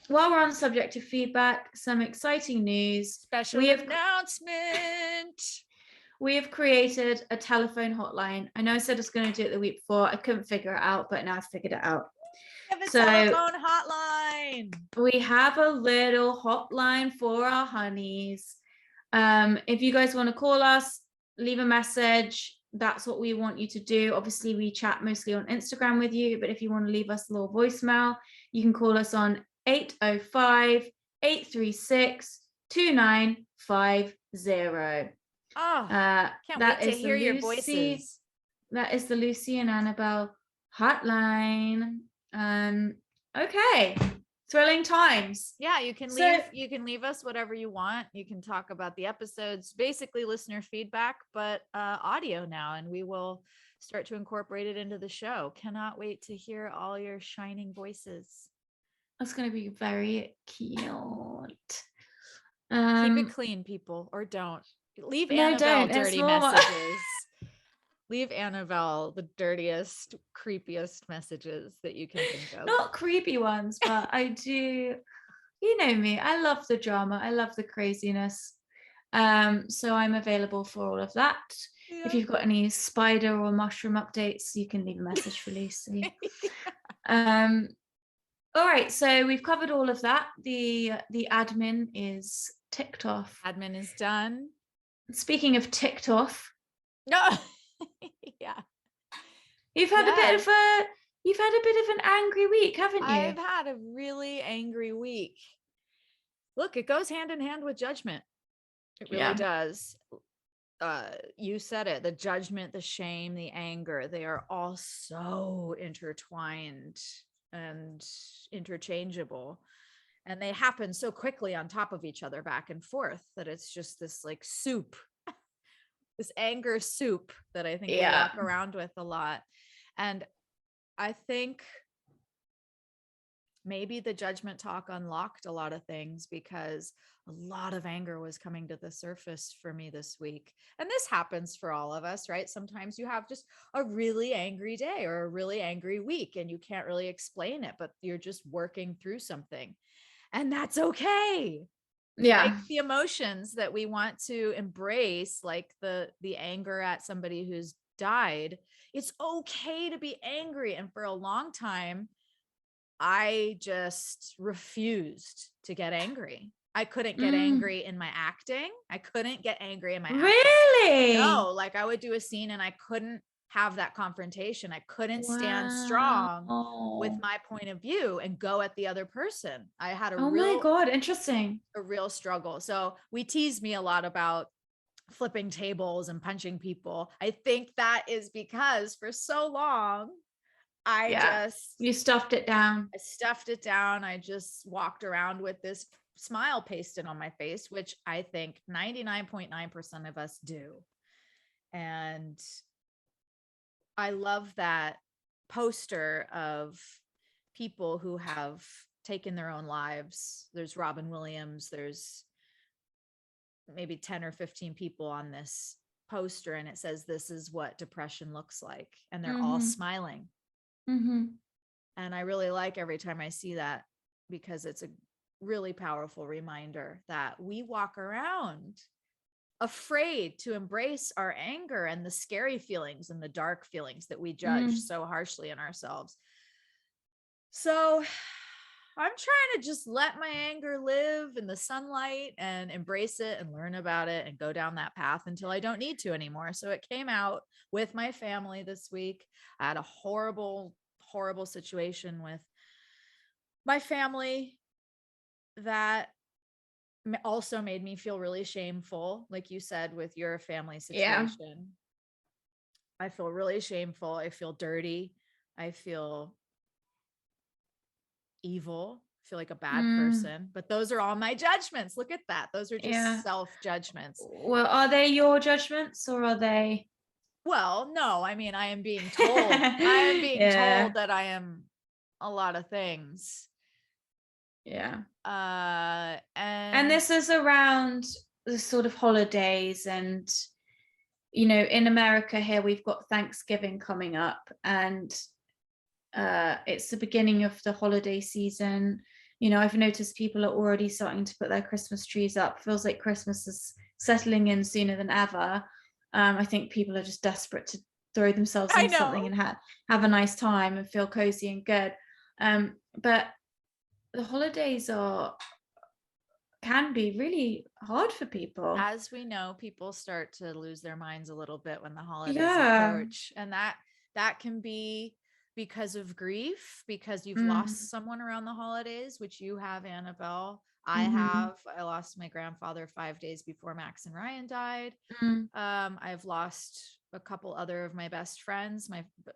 while we're on the subject of feedback, some exciting news. Special announcement. We have created a telephone hotline. I know I said I was going to do it the week before. I couldn't figure it out, but now I've figured it out. We have a telephone hotline. We have a little hotline for our honeys. If you guys want to call us, leave a message. That's what we want you to do. Obviously, we chat mostly on Instagram with you, but if you want to leave us a little voicemail, you can call us on 805-836-2950. Can't wait to hear your voices. That is the Lucy and Annabel hotline. Okay, thrilling times. Yeah, you can leave us whatever you want. You can talk about the episodes, basically listener feedback, but audio now, and we will start to incorporate it into the show. Cannot wait to hear all your shining voices. That's going to be very cute. Keep it clean, people, or don't. Leave Annabel dirty messages. Leave Annabel the dirtiest, creepiest messages that you can think of. Not creepy ones, but I do. You know me. I love the drama. I love the craziness. So I'm available for all of that. Yeah. If you've got any spider or mushroom updates, you can leave a message for Lucy. All right. So we've covered all of that. The admin is ticked off. Admin is done. Speaking of ticked off. No. Yeah. You've had a bit of an angry week, haven't you? I've had a really angry week. Look, it goes hand in hand with judgment. It really does. You said it, the judgment, the shame, the anger, they are all so intertwined and interchangeable. And they happen so quickly on top of each other, back and forth, that it's just this like soup, this anger soup that I think we walk around with a lot. And I think maybe the judgment talk unlocked a lot of things because a lot of anger was coming to the surface for me this week. And this happens for all of us, right? Sometimes you have just a really angry day or a really angry week and you can't really explain it, but you're just working through something. And that's okay. Yeah. Like the emotions that we want to embrace, like the anger at somebody who's died, it's okay to be angry. And for a long time, I just refused to get angry. I couldn't get angry in my acting. I couldn't get angry in my acting. Really? No, like I would do a scene and I couldn't have that confrontation. I couldn't stand strong with my point of view and go at the other person. I had a my God, interesting. A real struggle. So we tease me a lot about flipping tables and punching people. I think that is because for so long You stuffed it down. I stuffed it down. I just walked around with this smile pasted on my face, which I think 99.9% of us do. And I love that poster of people who have taken their own lives. There's Robin Williams. There's maybe 10 or 15 people on this poster, and it says, "This is what depression looks like." And they're all smiling. And I really like every time I see that, because it's a really powerful reminder that we walk around afraid to embrace our anger and the scary feelings and the dark feelings that we judge so harshly in ourselves. So I'm trying to just let my anger live in the sunlight and embrace it and learn about it and go down that path until I don't need to anymore. So it came out with my family this week. I had a horrible situation with my family that also made me feel really shameful. Like you said, with your family situation, I feel really shameful. I feel dirty. I feel evil. I feel like a bad person, but those are all my judgments. Look at that. Those are just self-judgments. Well, are they your judgments, or are they? Well, no, I mean, I am being told that I am a lot of things. Yeah. And this is around the sort of holidays, and in America here we've got Thanksgiving coming up, and it's the beginning of the holiday season. I've noticed people are already starting to put their Christmas trees up. Feels like Christmas is settling in sooner than ever. I think people are just desperate to throw themselves into something and have a nice time and feel cozy and good. But the holidays can be really hard for people. As we know, people start to lose their minds a little bit when the holidays approach, and that can be because of grief, because you've lost someone around the holidays, which you have, Annabel. I lost my grandfather 5 days before Max and Ryan died. I've lost a couple other of my best friends.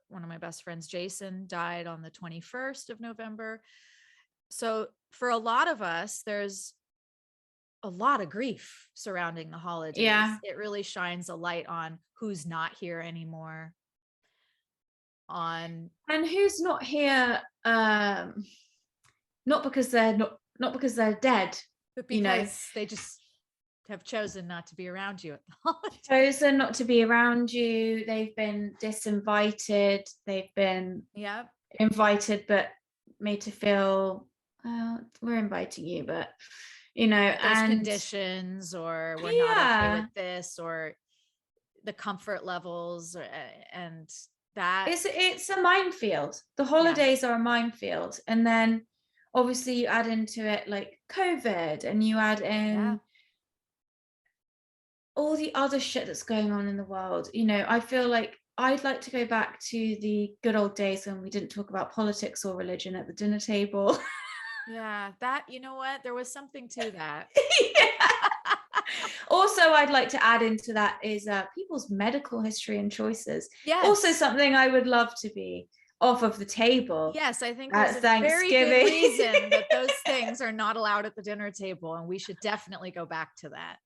One of my best friends, Jason, died on the 21st of November. So for a lot of us, there's a lot of grief surrounding the holidays. It really shines a light on who's not here anymore. And who's not here, not because they're not because they're dead, but because they just have chosen not to be around you at the holidays. Chosen not to be around you. They've been disinvited. They've been invited but made to feel, we're inviting you, but there's conditions, or we're not okay with this, or the comfort levels, and that it's a minefield. The holidays are a minefield. And then obviously you add into it like COVID, and you add in all the other shit that's going on in the world. I feel like I'd like to go back to the good old days when we didn't talk about politics or religion at the dinner table. That, there was something to that. Also, I'd like to add into that is people's medical history and choices. Also something I would love to be off of the table. Yes, I think there's a very good reason that those things are not allowed at the dinner table, and we should definitely go back to that.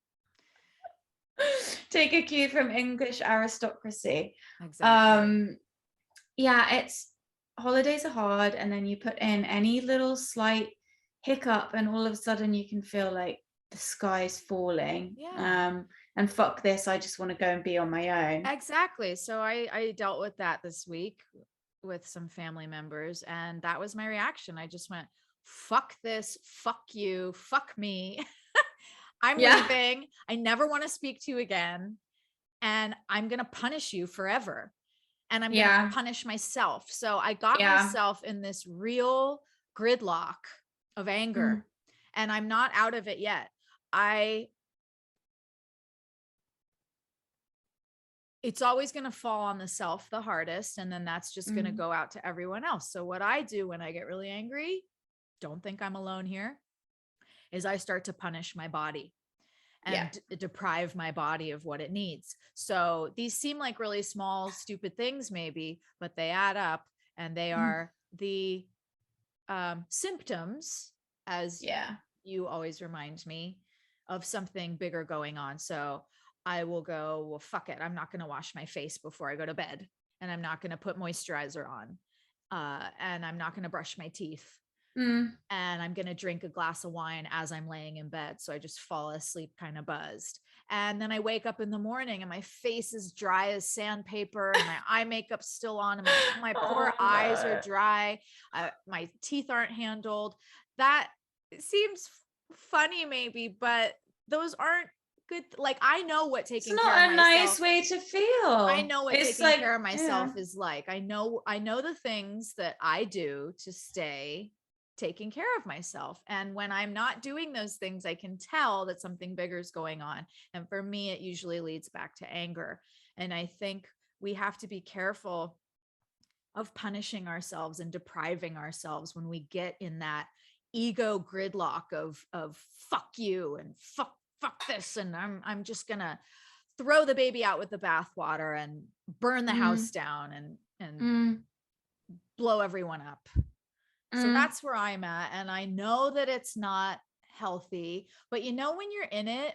Take a cue from English aristocracy. Exactly. It's holidays are hard, and then you put in any little slight hiccup and all of a sudden you can feel like the sky's falling. And fuck this, I just want to go and be on my own. Exactly. So I dealt with that this week with some family members, and that was my reaction. I just went, fuck this, fuck you, fuck me. I'm leaving. I never want to speak to you again, and I'm going to punish you forever, and I'm going to punish myself. So I got myself in this real gridlock of anger, and I'm not out of it yet. It's always going to fall on the self the hardest, and then that's just going to go out to everyone else. So what I do when I get really angry, don't think I'm alone here, is I start to punish my body and deprive my body of what it needs. So these seem like really small, stupid things maybe, but they add up. and they are the symptoms, as you always remind me, of something bigger going on. So I will go, well, fuck it, I'm not going to wash my face before I go to bed, and I'm not going to put moisturizer on, and I'm not going to brush my teeth, and I'm going to drink a glass of wine as I'm laying in bed, so I just fall asleep kind of buzzed. And then I wake up in the morning and my face is dry as sandpaper, and my eye makeup's still on, and my poor eyes are dry. My teeth aren't handled. That seems funny maybe, but those aren't good. Like, I know what taking care of myself. It's not a nice way to feel. I know what taking care of myself is like. I know the things that I do to stay taking care of myself. And when I'm not doing those things, I can tell that something bigger is going on. And for me, it usually leads back to anger. And I think we have to be careful of punishing ourselves and depriving ourselves when we get in that ego gridlock of fuck you and fuck this, and I'm just gonna throw the baby out with the bathwater and burn the house down and blow everyone up. So that's where I'm at. And I know that it's not healthy, but you know, when you're in it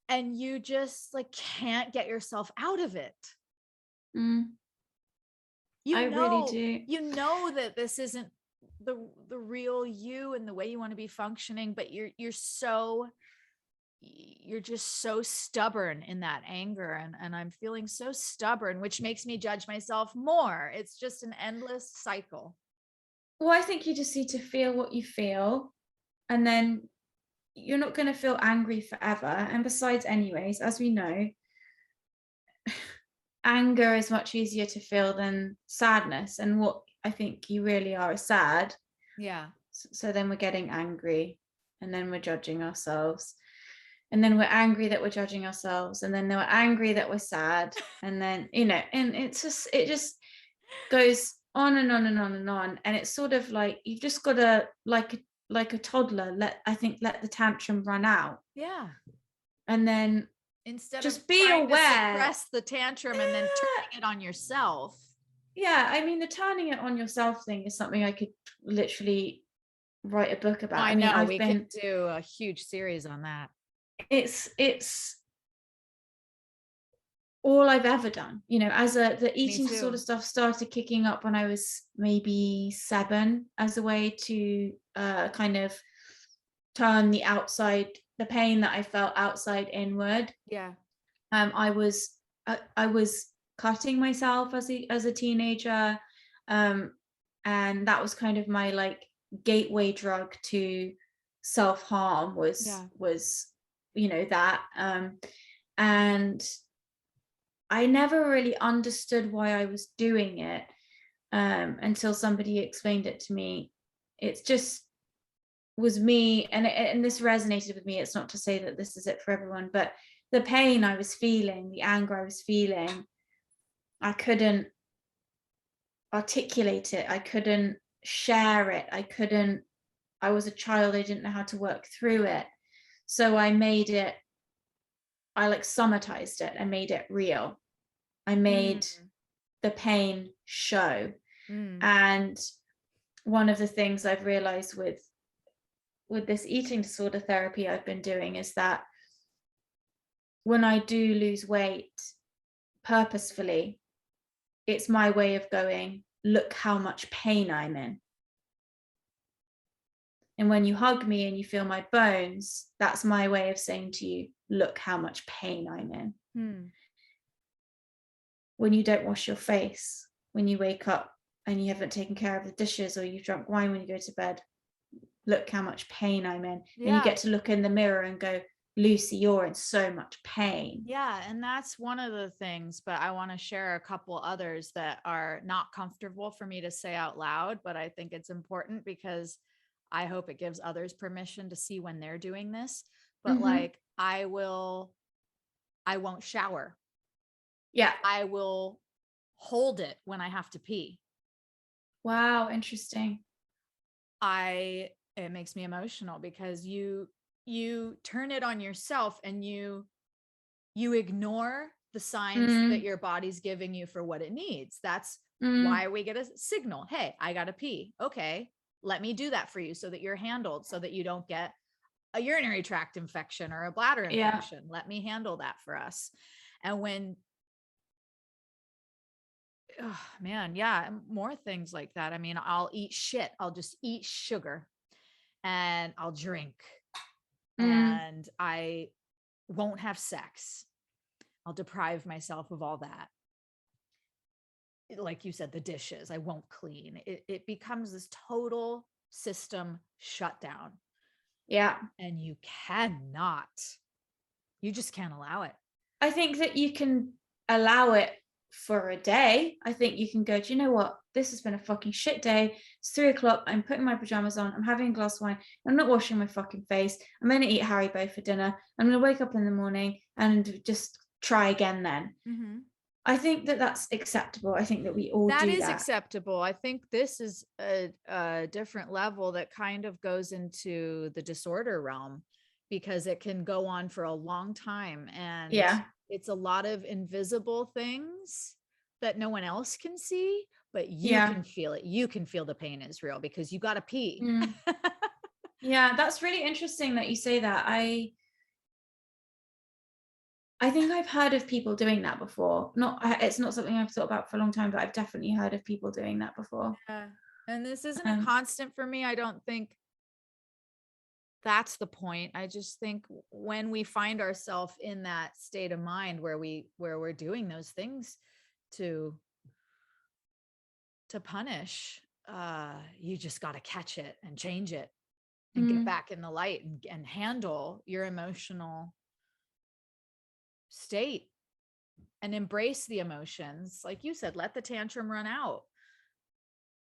and you just like can't get yourself out of it. Really do. You know that this isn't the real you and the way you want to be functioning, but you're just so stubborn in that anger. And I'm feeling so stubborn, which makes me judge myself more. It's just an endless cycle. Well, I think you just need to feel what you feel, and then you're not going to feel angry forever. And besides, anyways, as we know, anger is much easier to feel than sadness. And what I think you really are is sad. Yeah. So then we're getting angry, and then we're judging ourselves. And then we're angry that we're judging ourselves. And then we're angry that we're sad. And then, you know, and it just goes on and on and on and on. And it's sort of like, you've just got to, like a toddler, let the tantrum run out. Yeah. And then instead just of be aware, to suppress the tantrum and then turning it on yourself. Yeah. I mean, the turning it on yourself thing is something I could literally write a book about. I know, we could do a huge series on that. It's all I've ever done, you know, as the eating disorder stuff started kicking up when I was maybe 7, as a way to kind of turn the pain that I felt outside inward. Yeah. I was cutting myself as a teenager, and that was kind of my like gateway drug to self-harm was you know, that and I never really understood why I was doing it until somebody explained it to me. It just was me, and this resonated with me. It's not to say that this is it for everyone, but the pain I was feeling, the anger I was feeling, I couldn't articulate it. I couldn't share it. I was a child. I didn't know how to work through it. So I like somatized it. I made it real. I made the pain show. And one of the things I've realized with this eating disorder therapy I've been doing is that when I do lose weight purposefully, it's my way of going, look how much pain I'm in. And when you hug me and you feel my bones, that's my way of saying to you, look how much pain I'm in. When you don't wash your face, when you wake up and you haven't taken care of the dishes, or you've drunk wine when you go to bed, look how much pain I'm in. Yeah. And you get to look in the mirror and go, Lucy, you're in so much pain. Yeah. And that's one of the things, but I want to share a couple others that are not comfortable for me to say out loud, but I think it's important because I hope it gives others permission to see when they're doing this. But like, I won't shower. Yeah. I will hold it when I have to pee. Wow. Interesting. It makes me emotional because you turn it on yourself and you ignore the signs that your body's giving you for what it needs. That's why we get a signal. Hey, I got to pee. Okay, let me do that for you so that you're handled, so that you don't get a urinary tract infection or a bladder infection. Let me handle that for us. And when, oh man, yeah, more things like that. I mean, I'll eat shit. I'll just eat sugar and I'll drink and I won't have sex. I'll deprive myself of all that. Like you said, the dishes, I won't clean. It becomes this total system shutdown. Yeah. And you just can't allow it. I think that you can allow it for a day. I think you can go, do you know what? This has been a fucking shit day. It's 3:00. I'm putting my pajamas on. I'm having a glass of wine. I'm not washing my fucking face. I'm going to eat Haribo for dinner. I'm going to wake up in the morning and just try again then. I think that that's acceptable. I think that we all do that. That is acceptable. I think this is a different level that kind of goes into the disorder realm, because it can go on for a long time. And it's a lot of invisible things that no one else can see, but you can feel it. You can feel the pain is real because you got to pee. Yeah, that's really interesting that you say that. I think I've heard of people doing that before. It's not something I've thought about for a long time, but I've definitely heard of people doing that before. Yeah. And this isn't a constant for me. I don't think that's the point. I just think when we find ourselves in that state of mind where we're doing those things to punish, you just got to catch it and change it and get back in the light and handle your emotional state and embrace the emotions. Like you said, let the tantrum run out.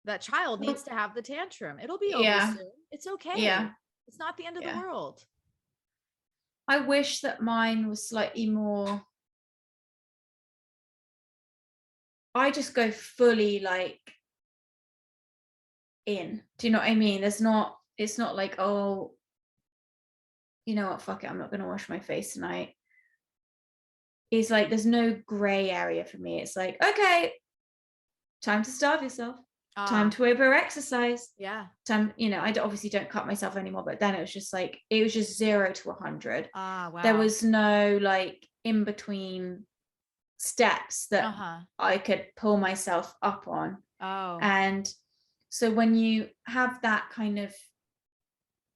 That child needs to have the tantrum. It'll be over soon. It's okay. Yeah. It's not the end of the world. I wish that mine was slightly more, I just go fully like in. Do you know what I mean? It's not like, oh, you know what, fuck it, I'm not going to wash my face tonight. It's like, there's no gray area for me. It's like, okay, time to starve yourself. Time to over-exercise. Yeah. Time, I obviously don't cut myself anymore, but then it was just 0 to 100. Wow. There was no like in between steps that I could pull myself up on. And so when you have that kind of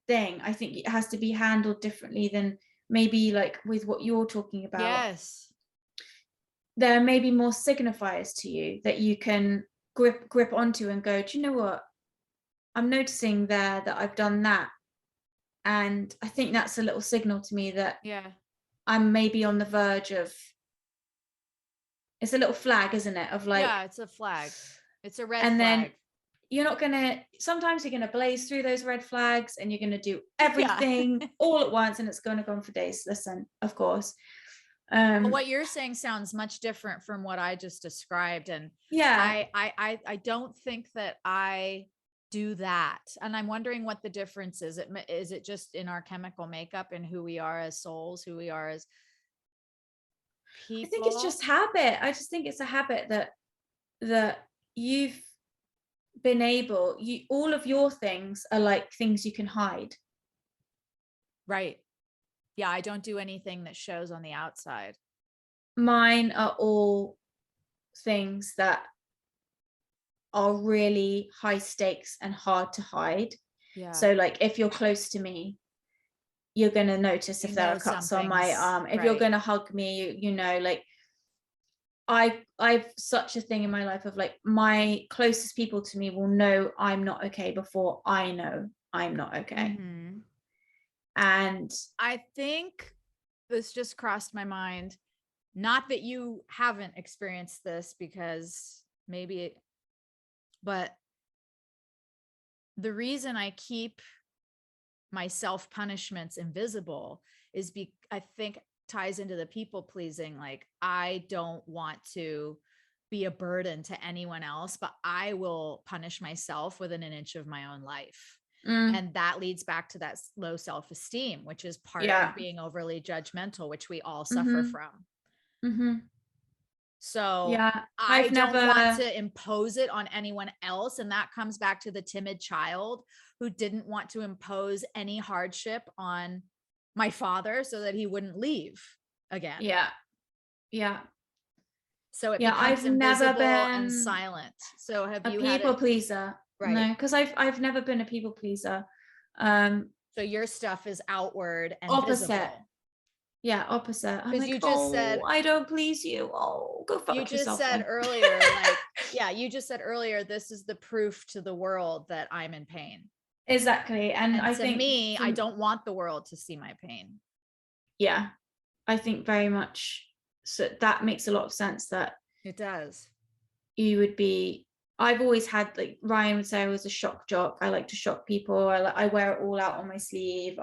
thing, I think it has to be handled differently than maybe like with what you're talking about. Yes. There may be more signifiers to you that you can grip onto and go, do you know what? I'm noticing there that I've done that. And I think that's a little signal to me that I'm maybe on the verge of, it's a little flag, isn't it? Of like, yeah, it's a flag. It's a red flag. And then sometimes you're going to blaze through those red flags and you're going to do everything all at once and it's going to go on for days. Listen, of course. But what you're saying sounds much different from what I just described. And I don't think that I do that. And I'm wondering what the difference is. Is it just in our chemical makeup and who we are as souls, who we are as people? I think it's just habit. I just think it's a habit that you've been all of your things are like things you can hide. Right. Yeah, I don't do anything that shows on the outside. Mine are all things that are really high stakes and hard to hide. Yeah. So like if you're close to me, you're going to notice if there are cuts on my arm. If you're going to hug me, like I've such a thing in my life of like my closest people to me will know I'm not okay before I know I'm not okay. And I think this just crossed my mind. Not that you haven't experienced this, because but the reason I keep my self-punishments invisible is I think ties into the people pleasing. Like, I don't want to be a burden to anyone else, but I will punish myself within an inch of my own life. And that leads back to that low self-esteem, which is part of being overly judgmental, which we all suffer from. So yeah, I I've don't want never, to impose it on anyone else. And that comes back to the timid child who didn't want to impose any hardship on my father so that he wouldn't leave again. yeah, yeah. So it Yeah, becomes I've never invisible and been silent. So have a you had it? people pleaser. Right. No, because I've never been a people pleaser. So your stuff is outward and Opposite. visible. Yeah, opposite. I'm Because like, you just oh, said, I don't please you. Oh, go you fuck just yourself said then. earlier, like, yeah, you just said earlier, this is the proof to the world that I'm in pain. Exactly. And And I to think me, I don't want the world to see my pain. yeah, I think very much so that makes a lot of sense that It does. you would be. I've always had, like Ryan would say, I was a shock jock. I like to shock people. I wear it all out on my sleeve.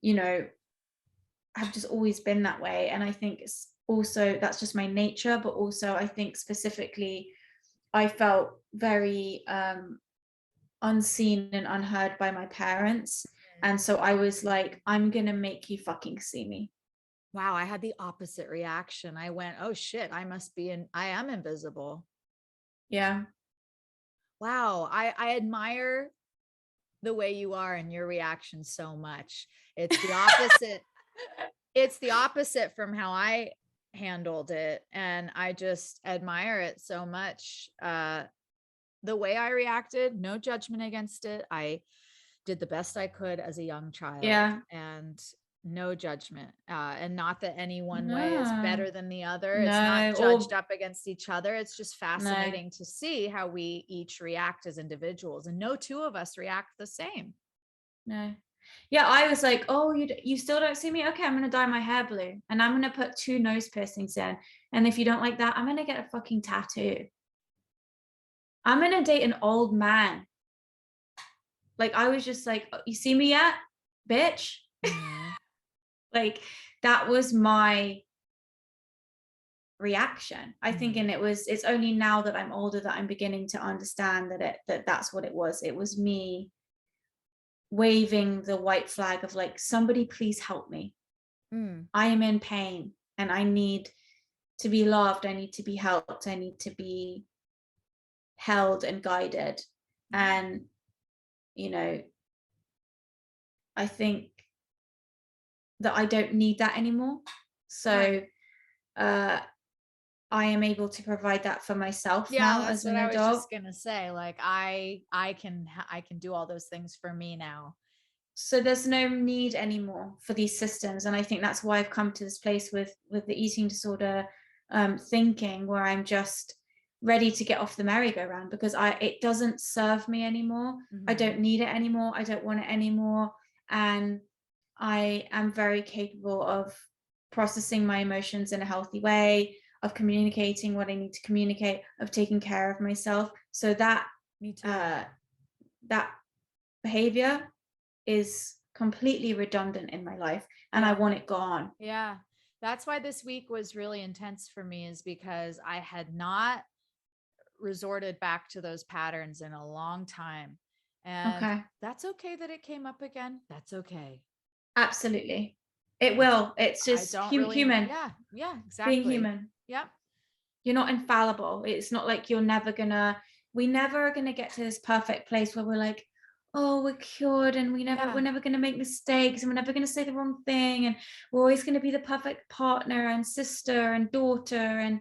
You know, have just always been that way. And I think it's also, that's just my nature, but also I think specifically I felt very unseen and unheard by my parents. And so I was like, I'm gonna make you fucking see me. Wow, I had the opposite reaction. I went, oh shit, I am invisible. Yeah. Wow, I admire the way you are and your reaction so much. It's the opposite. It's the opposite from how I handled it. And I just admire it so much. The way I reacted, no judgment against it. I did the best I could as a young child, Yeah. and no judgment. And not that any one way is No. better than the other. It's No. not judged up against each other. It's just No. fascinating to see how we each react as individuals, and no two of us react the same. No. Yeah, I was like, oh, you still don't see me? Okay, I'm gonna dye my hair blue and I'm gonna put 2 nose piercings in. And if you don't like that, I'm gonna get a fucking tattoo. I'm gonna date an old man. Like, I was just like, "Oh, you see me yet, bitch?" Mhm. Like, that was my reaction, I think. And it's only now that I'm older that I'm beginning to understand that that's what it was. It was me waving the white flag of like, somebody please help me. Mm. I am in pain and I need to be loved. I need to be helped. I need to be held and guided. And, you know, I think that I don't need that anymore. So Right. I am able to provide that for myself Yeah, now that's as what an I was adult. just gonna say. Like I can do all those things for me now. So there's no need anymore for these systems. And I think that's why I've come to this place with the eating disorder thinking, where I'm just ready to get off the merry-go-round, because it doesn't serve me anymore. I don't need it anymore. I don't want it anymore. And I am very capable of processing my emotions in a healthy way, of communicating what I need to communicate, of taking care of myself. So that Me too. That behavior is completely redundant in my life, and I want it gone. Yeah. That's why this week was really intense for me, is because I had not resorted back to those patterns in a long time. And Okay. that's okay that it came up again. That's okay. Absolutely. It will. It's I just don't really, human yeah, being exactly. human. Yep. You're not infallible. It's not like we never are gonna get to this perfect place where we're like, oh, we're cured and we're never gonna make mistakes and we're never gonna say the wrong thing and we're always gonna be the perfect partner and sister and daughter and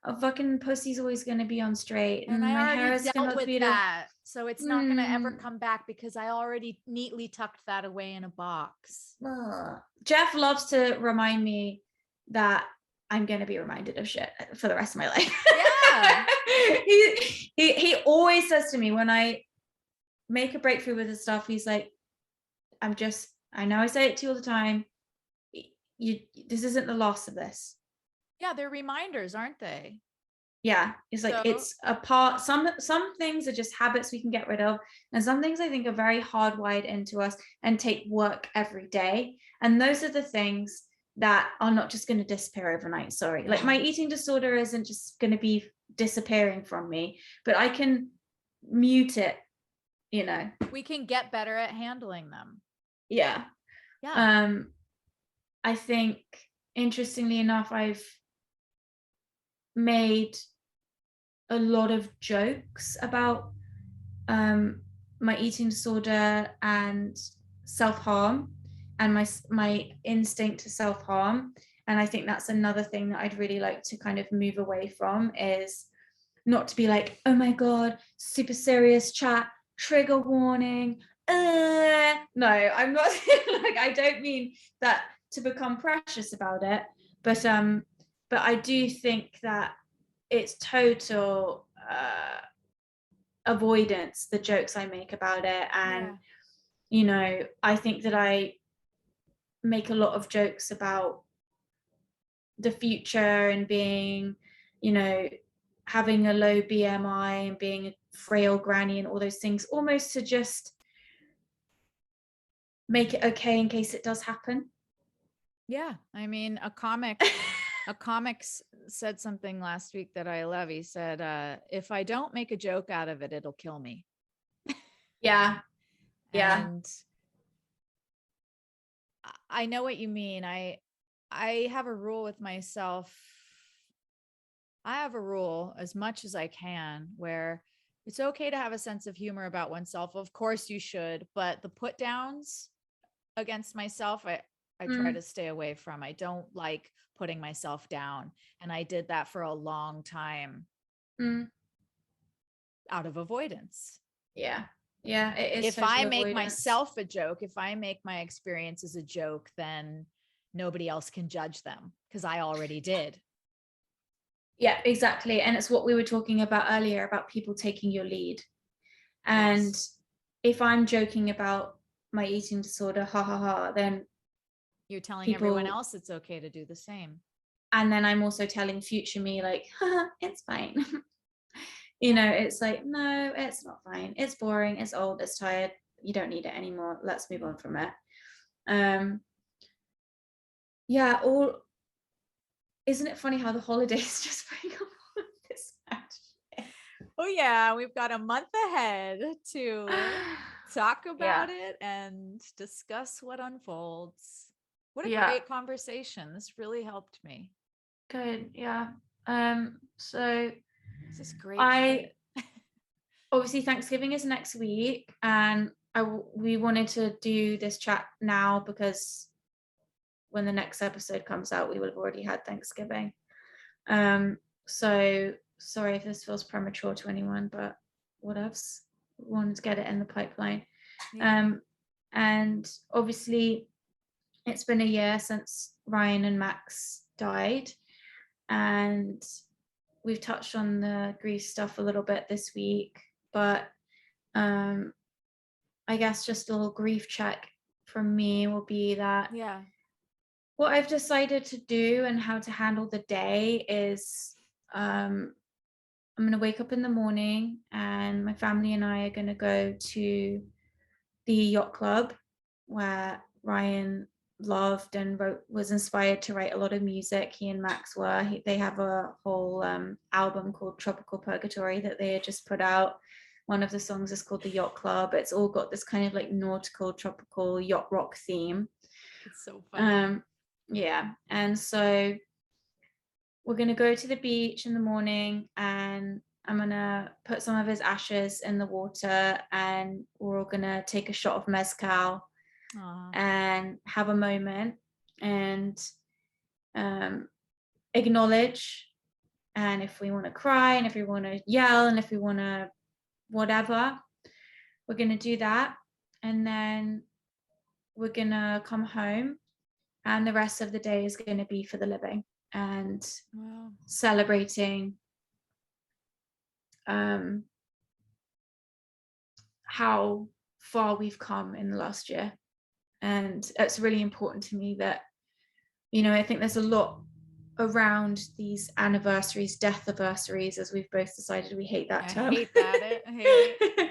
a fucking pussy's always gonna be on straight And and I my hair already is dealt gonna with be that. So it's not going to ever come back because I already neatly tucked that away in a box. Jeff loves to remind me that I'm going to be reminded of shit for the rest of my life. Yeah. he always says to me when I make a breakthrough with his stuff, he's like, I know I say it to you all the time. This isn't the loss of this. Yeah, they're reminders, aren't they? Yeah, it's like, it's a part. Some things are just habits we can get rid of, and some things I think are very hardwired into us and take work every day. And those are the things that are not just going to disappear overnight. Sorry, like my eating disorder isn't just going to be disappearing from me, but I can mute it. We can get better at handling them. Yeah. I think, interestingly enough, I've made a lot of jokes about my eating disorder and self-harm and my instinct to self-harm. And I think that's another thing that I'd really like to kind of move away from, is not to be like, oh my God, super serious chat, trigger warning. No, I'm not like, I don't mean that to become precious about it, but I do think that it's total avoidance, the jokes I make about it. And you know, I think that I make a lot of jokes about the future and being, you know, having a low BMI and being a frail granny and all those things, almost to just make it okay in case it does happen. Yeah, I mean, a comic said something last week that I love. He said, if I don't make a joke out of it, it'll kill me. Yeah. And I know what you mean. I have a rule with myself. I have a rule, as much as I can, where it's okay to have a sense of humor about oneself. Of course you should, but the put downs against myself, I try to stay away from. I don't like putting myself down. And I did that for a long time out of avoidance. Yeah. Yeah. It is. If I make myself a joke, if I make my experiences a joke, then nobody else can judge them because I already did. Yeah, exactly. And it's what we were talking about earlier about people taking your lead. And if I'm joking about my eating disorder, ha ha ha, then you're telling everyone else it's okay to do the same. And then I'm also telling future me, like, haha, it's fine. You know, it's like, no, it's not fine. It's boring. It's old. It's tired. You don't need it anymore. Let's move on from it. Yeah. Isn't it funny how the holidays just bring up all of this magic? Oh yeah, we've got a month ahead to talk about it and discuss what unfolds. What a great conversation. This really helped me. Good. Yeah. So this is great. Obviously Thanksgiving is next week, and we wanted to do this chat now because when the next episode comes out, we will have already had Thanksgiving. So sorry if this feels premature to anyone, but what else? Wanted to get it in the pipeline. And obviously it's been a year since Ryan and Max died, and we've touched on the grief stuff a little bit this week, but I guess just a little grief check from me will be that what I've decided to do and how to handle the day is I'm going to wake up in the morning and my family and I are going to go to the yacht club where Ryan loved and was inspired to write a lot of music. He and Max were. They have a whole album called Tropical Purgatory that they had just put out. One of the songs is called The Yacht Club. It's all got this kind of like nautical, tropical yacht rock theme. It's so funny. Yeah. And so we're going to go to the beach in the morning, and I'm going to put some of his ashes in the water, and we're all going to take a shot of mezcal and have a moment and acknowledge. And if we want to cry, and if we want to yell, and if we want to whatever, we're going to do that. And then we're going to come home, and the rest of the day is going to be for the living and celebrating how far we've come in the last year. And it's really important to me that, you know, I think there's a lot around these anniversaries, death anniversaries, as we've both decided we hate that term. I hate that. I hate it.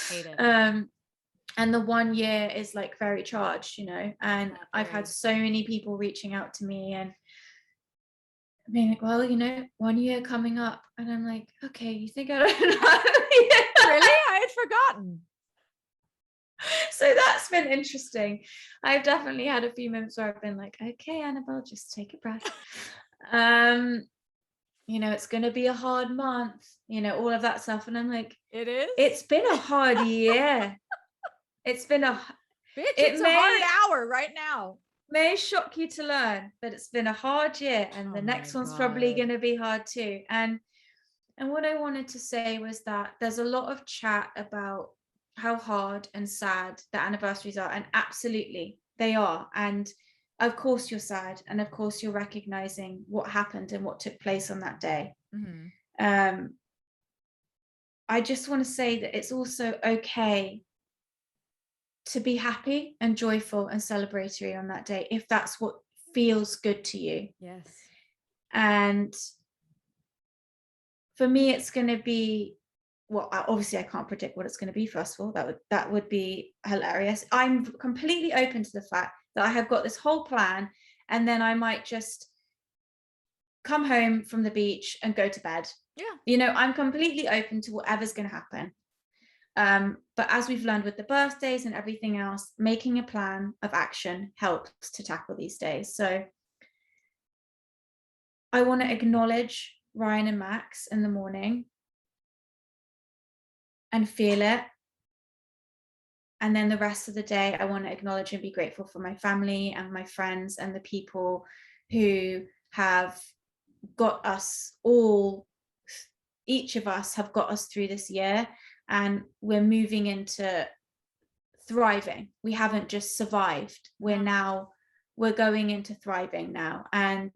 Hate it. And the 1 year is like very charged, you know, and I've had so many people reaching out to me and being like, well, you know, 1 year coming up. And I'm like, okay, you think I don't know? Really? I had forgotten. So that's been interesting. I've definitely had a few moments where I've been like, okay, Annabel, just take a breath. you know, it's going to be a hard month, you know, all of that stuff. And I'm like, It is? it's been a hard year. It's been a, Bitch, it it's a may, hard hour right now. may shock you to learn that it's been a hard year, and the next one's probably going to be hard too. And what I wanted to say was that there's a lot of chat about how hard and sad the anniversaries are, and absolutely they are. And of course you're sad, and of course you're recognizing what happened and what took place on that day. I just want to say that it's also okay to be happy and joyful and celebratory on that day, if that's what feels good to you. Yes. And for me, it's going to be, well, obviously I can't predict what it's going to be, first of all. That would be hilarious. I'm completely open to the fact that I have got this whole plan, and then I might just come home from the beach and go to bed. Yeah. You know, I'm completely open to whatever's going to happen. But as we've learned with the birthdays and everything else, making a plan of action helps to tackle these days. So I want to acknowledge Ryan and Max in the morning and feel it. And then the rest of the day, I want to acknowledge and be grateful for my family and my friends and the people who have got us all, each of us have got us through this year, and we're moving into thriving. We haven't just survived. We're going into thriving now. And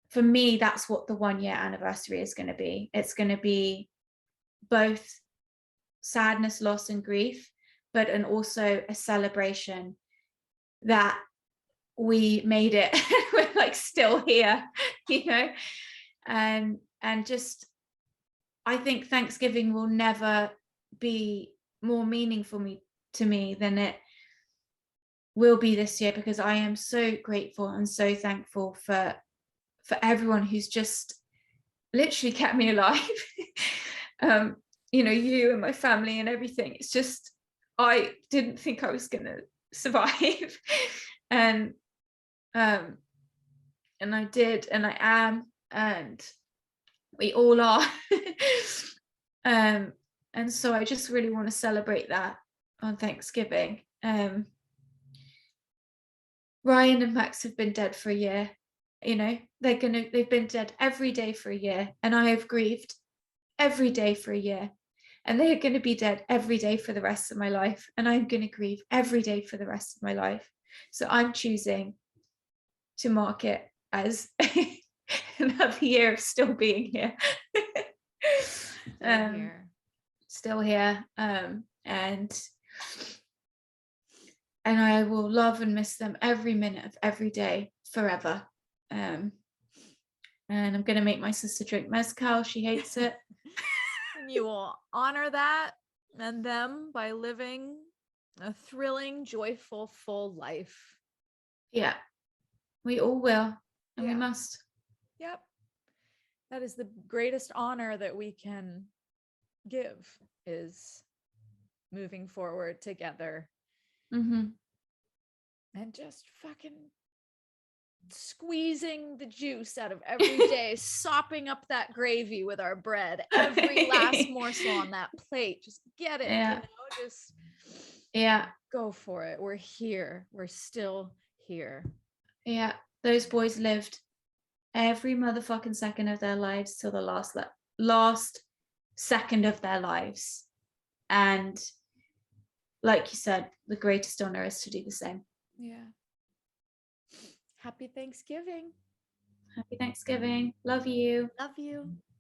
for me, that's what the 1 year anniversary is going to be. It's going to be both sadness, loss, and grief, but also a celebration that we made it. We're like still here, you know. And just, I think Thanksgiving will never be more meaningful to me than it will be this year, because I am so grateful and so thankful for everyone who's just literally kept me alive. You know, you and my family and everything. It's just, I didn't think I was gonna survive. And I did, and I am, and we all are. And so I just really want to celebrate that on Thanksgiving. Ryan and Max have been dead for a year. You know, they've been dead every day for a year, and I have grieved every day for a year, and they're going to be dead every day for the rest of my life, and I'm going to grieve every day for the rest of my life. So I'm choosing to mark it as another year of still being here. Still here. And I will love and miss them every minute of every day forever. And I'm going to make my sister drink mezcal. She hates it. And you will honor that and them by living a thrilling, joyful, full life. Yeah, we all will. And we must. Yep. That is the greatest honor that we can give, is moving forward together. And just fucking squeezing the juice out of every day, sopping up that gravy with our bread, every last morsel on that plate. Just get it, you know, just go for it. We're here. We're still here. Yeah. Those boys lived every motherfucking second of their lives till the last second of their lives. And like you said, the greatest honor is to do the same. Yeah. Happy Thanksgiving. Happy Thanksgiving. Love you. Love you.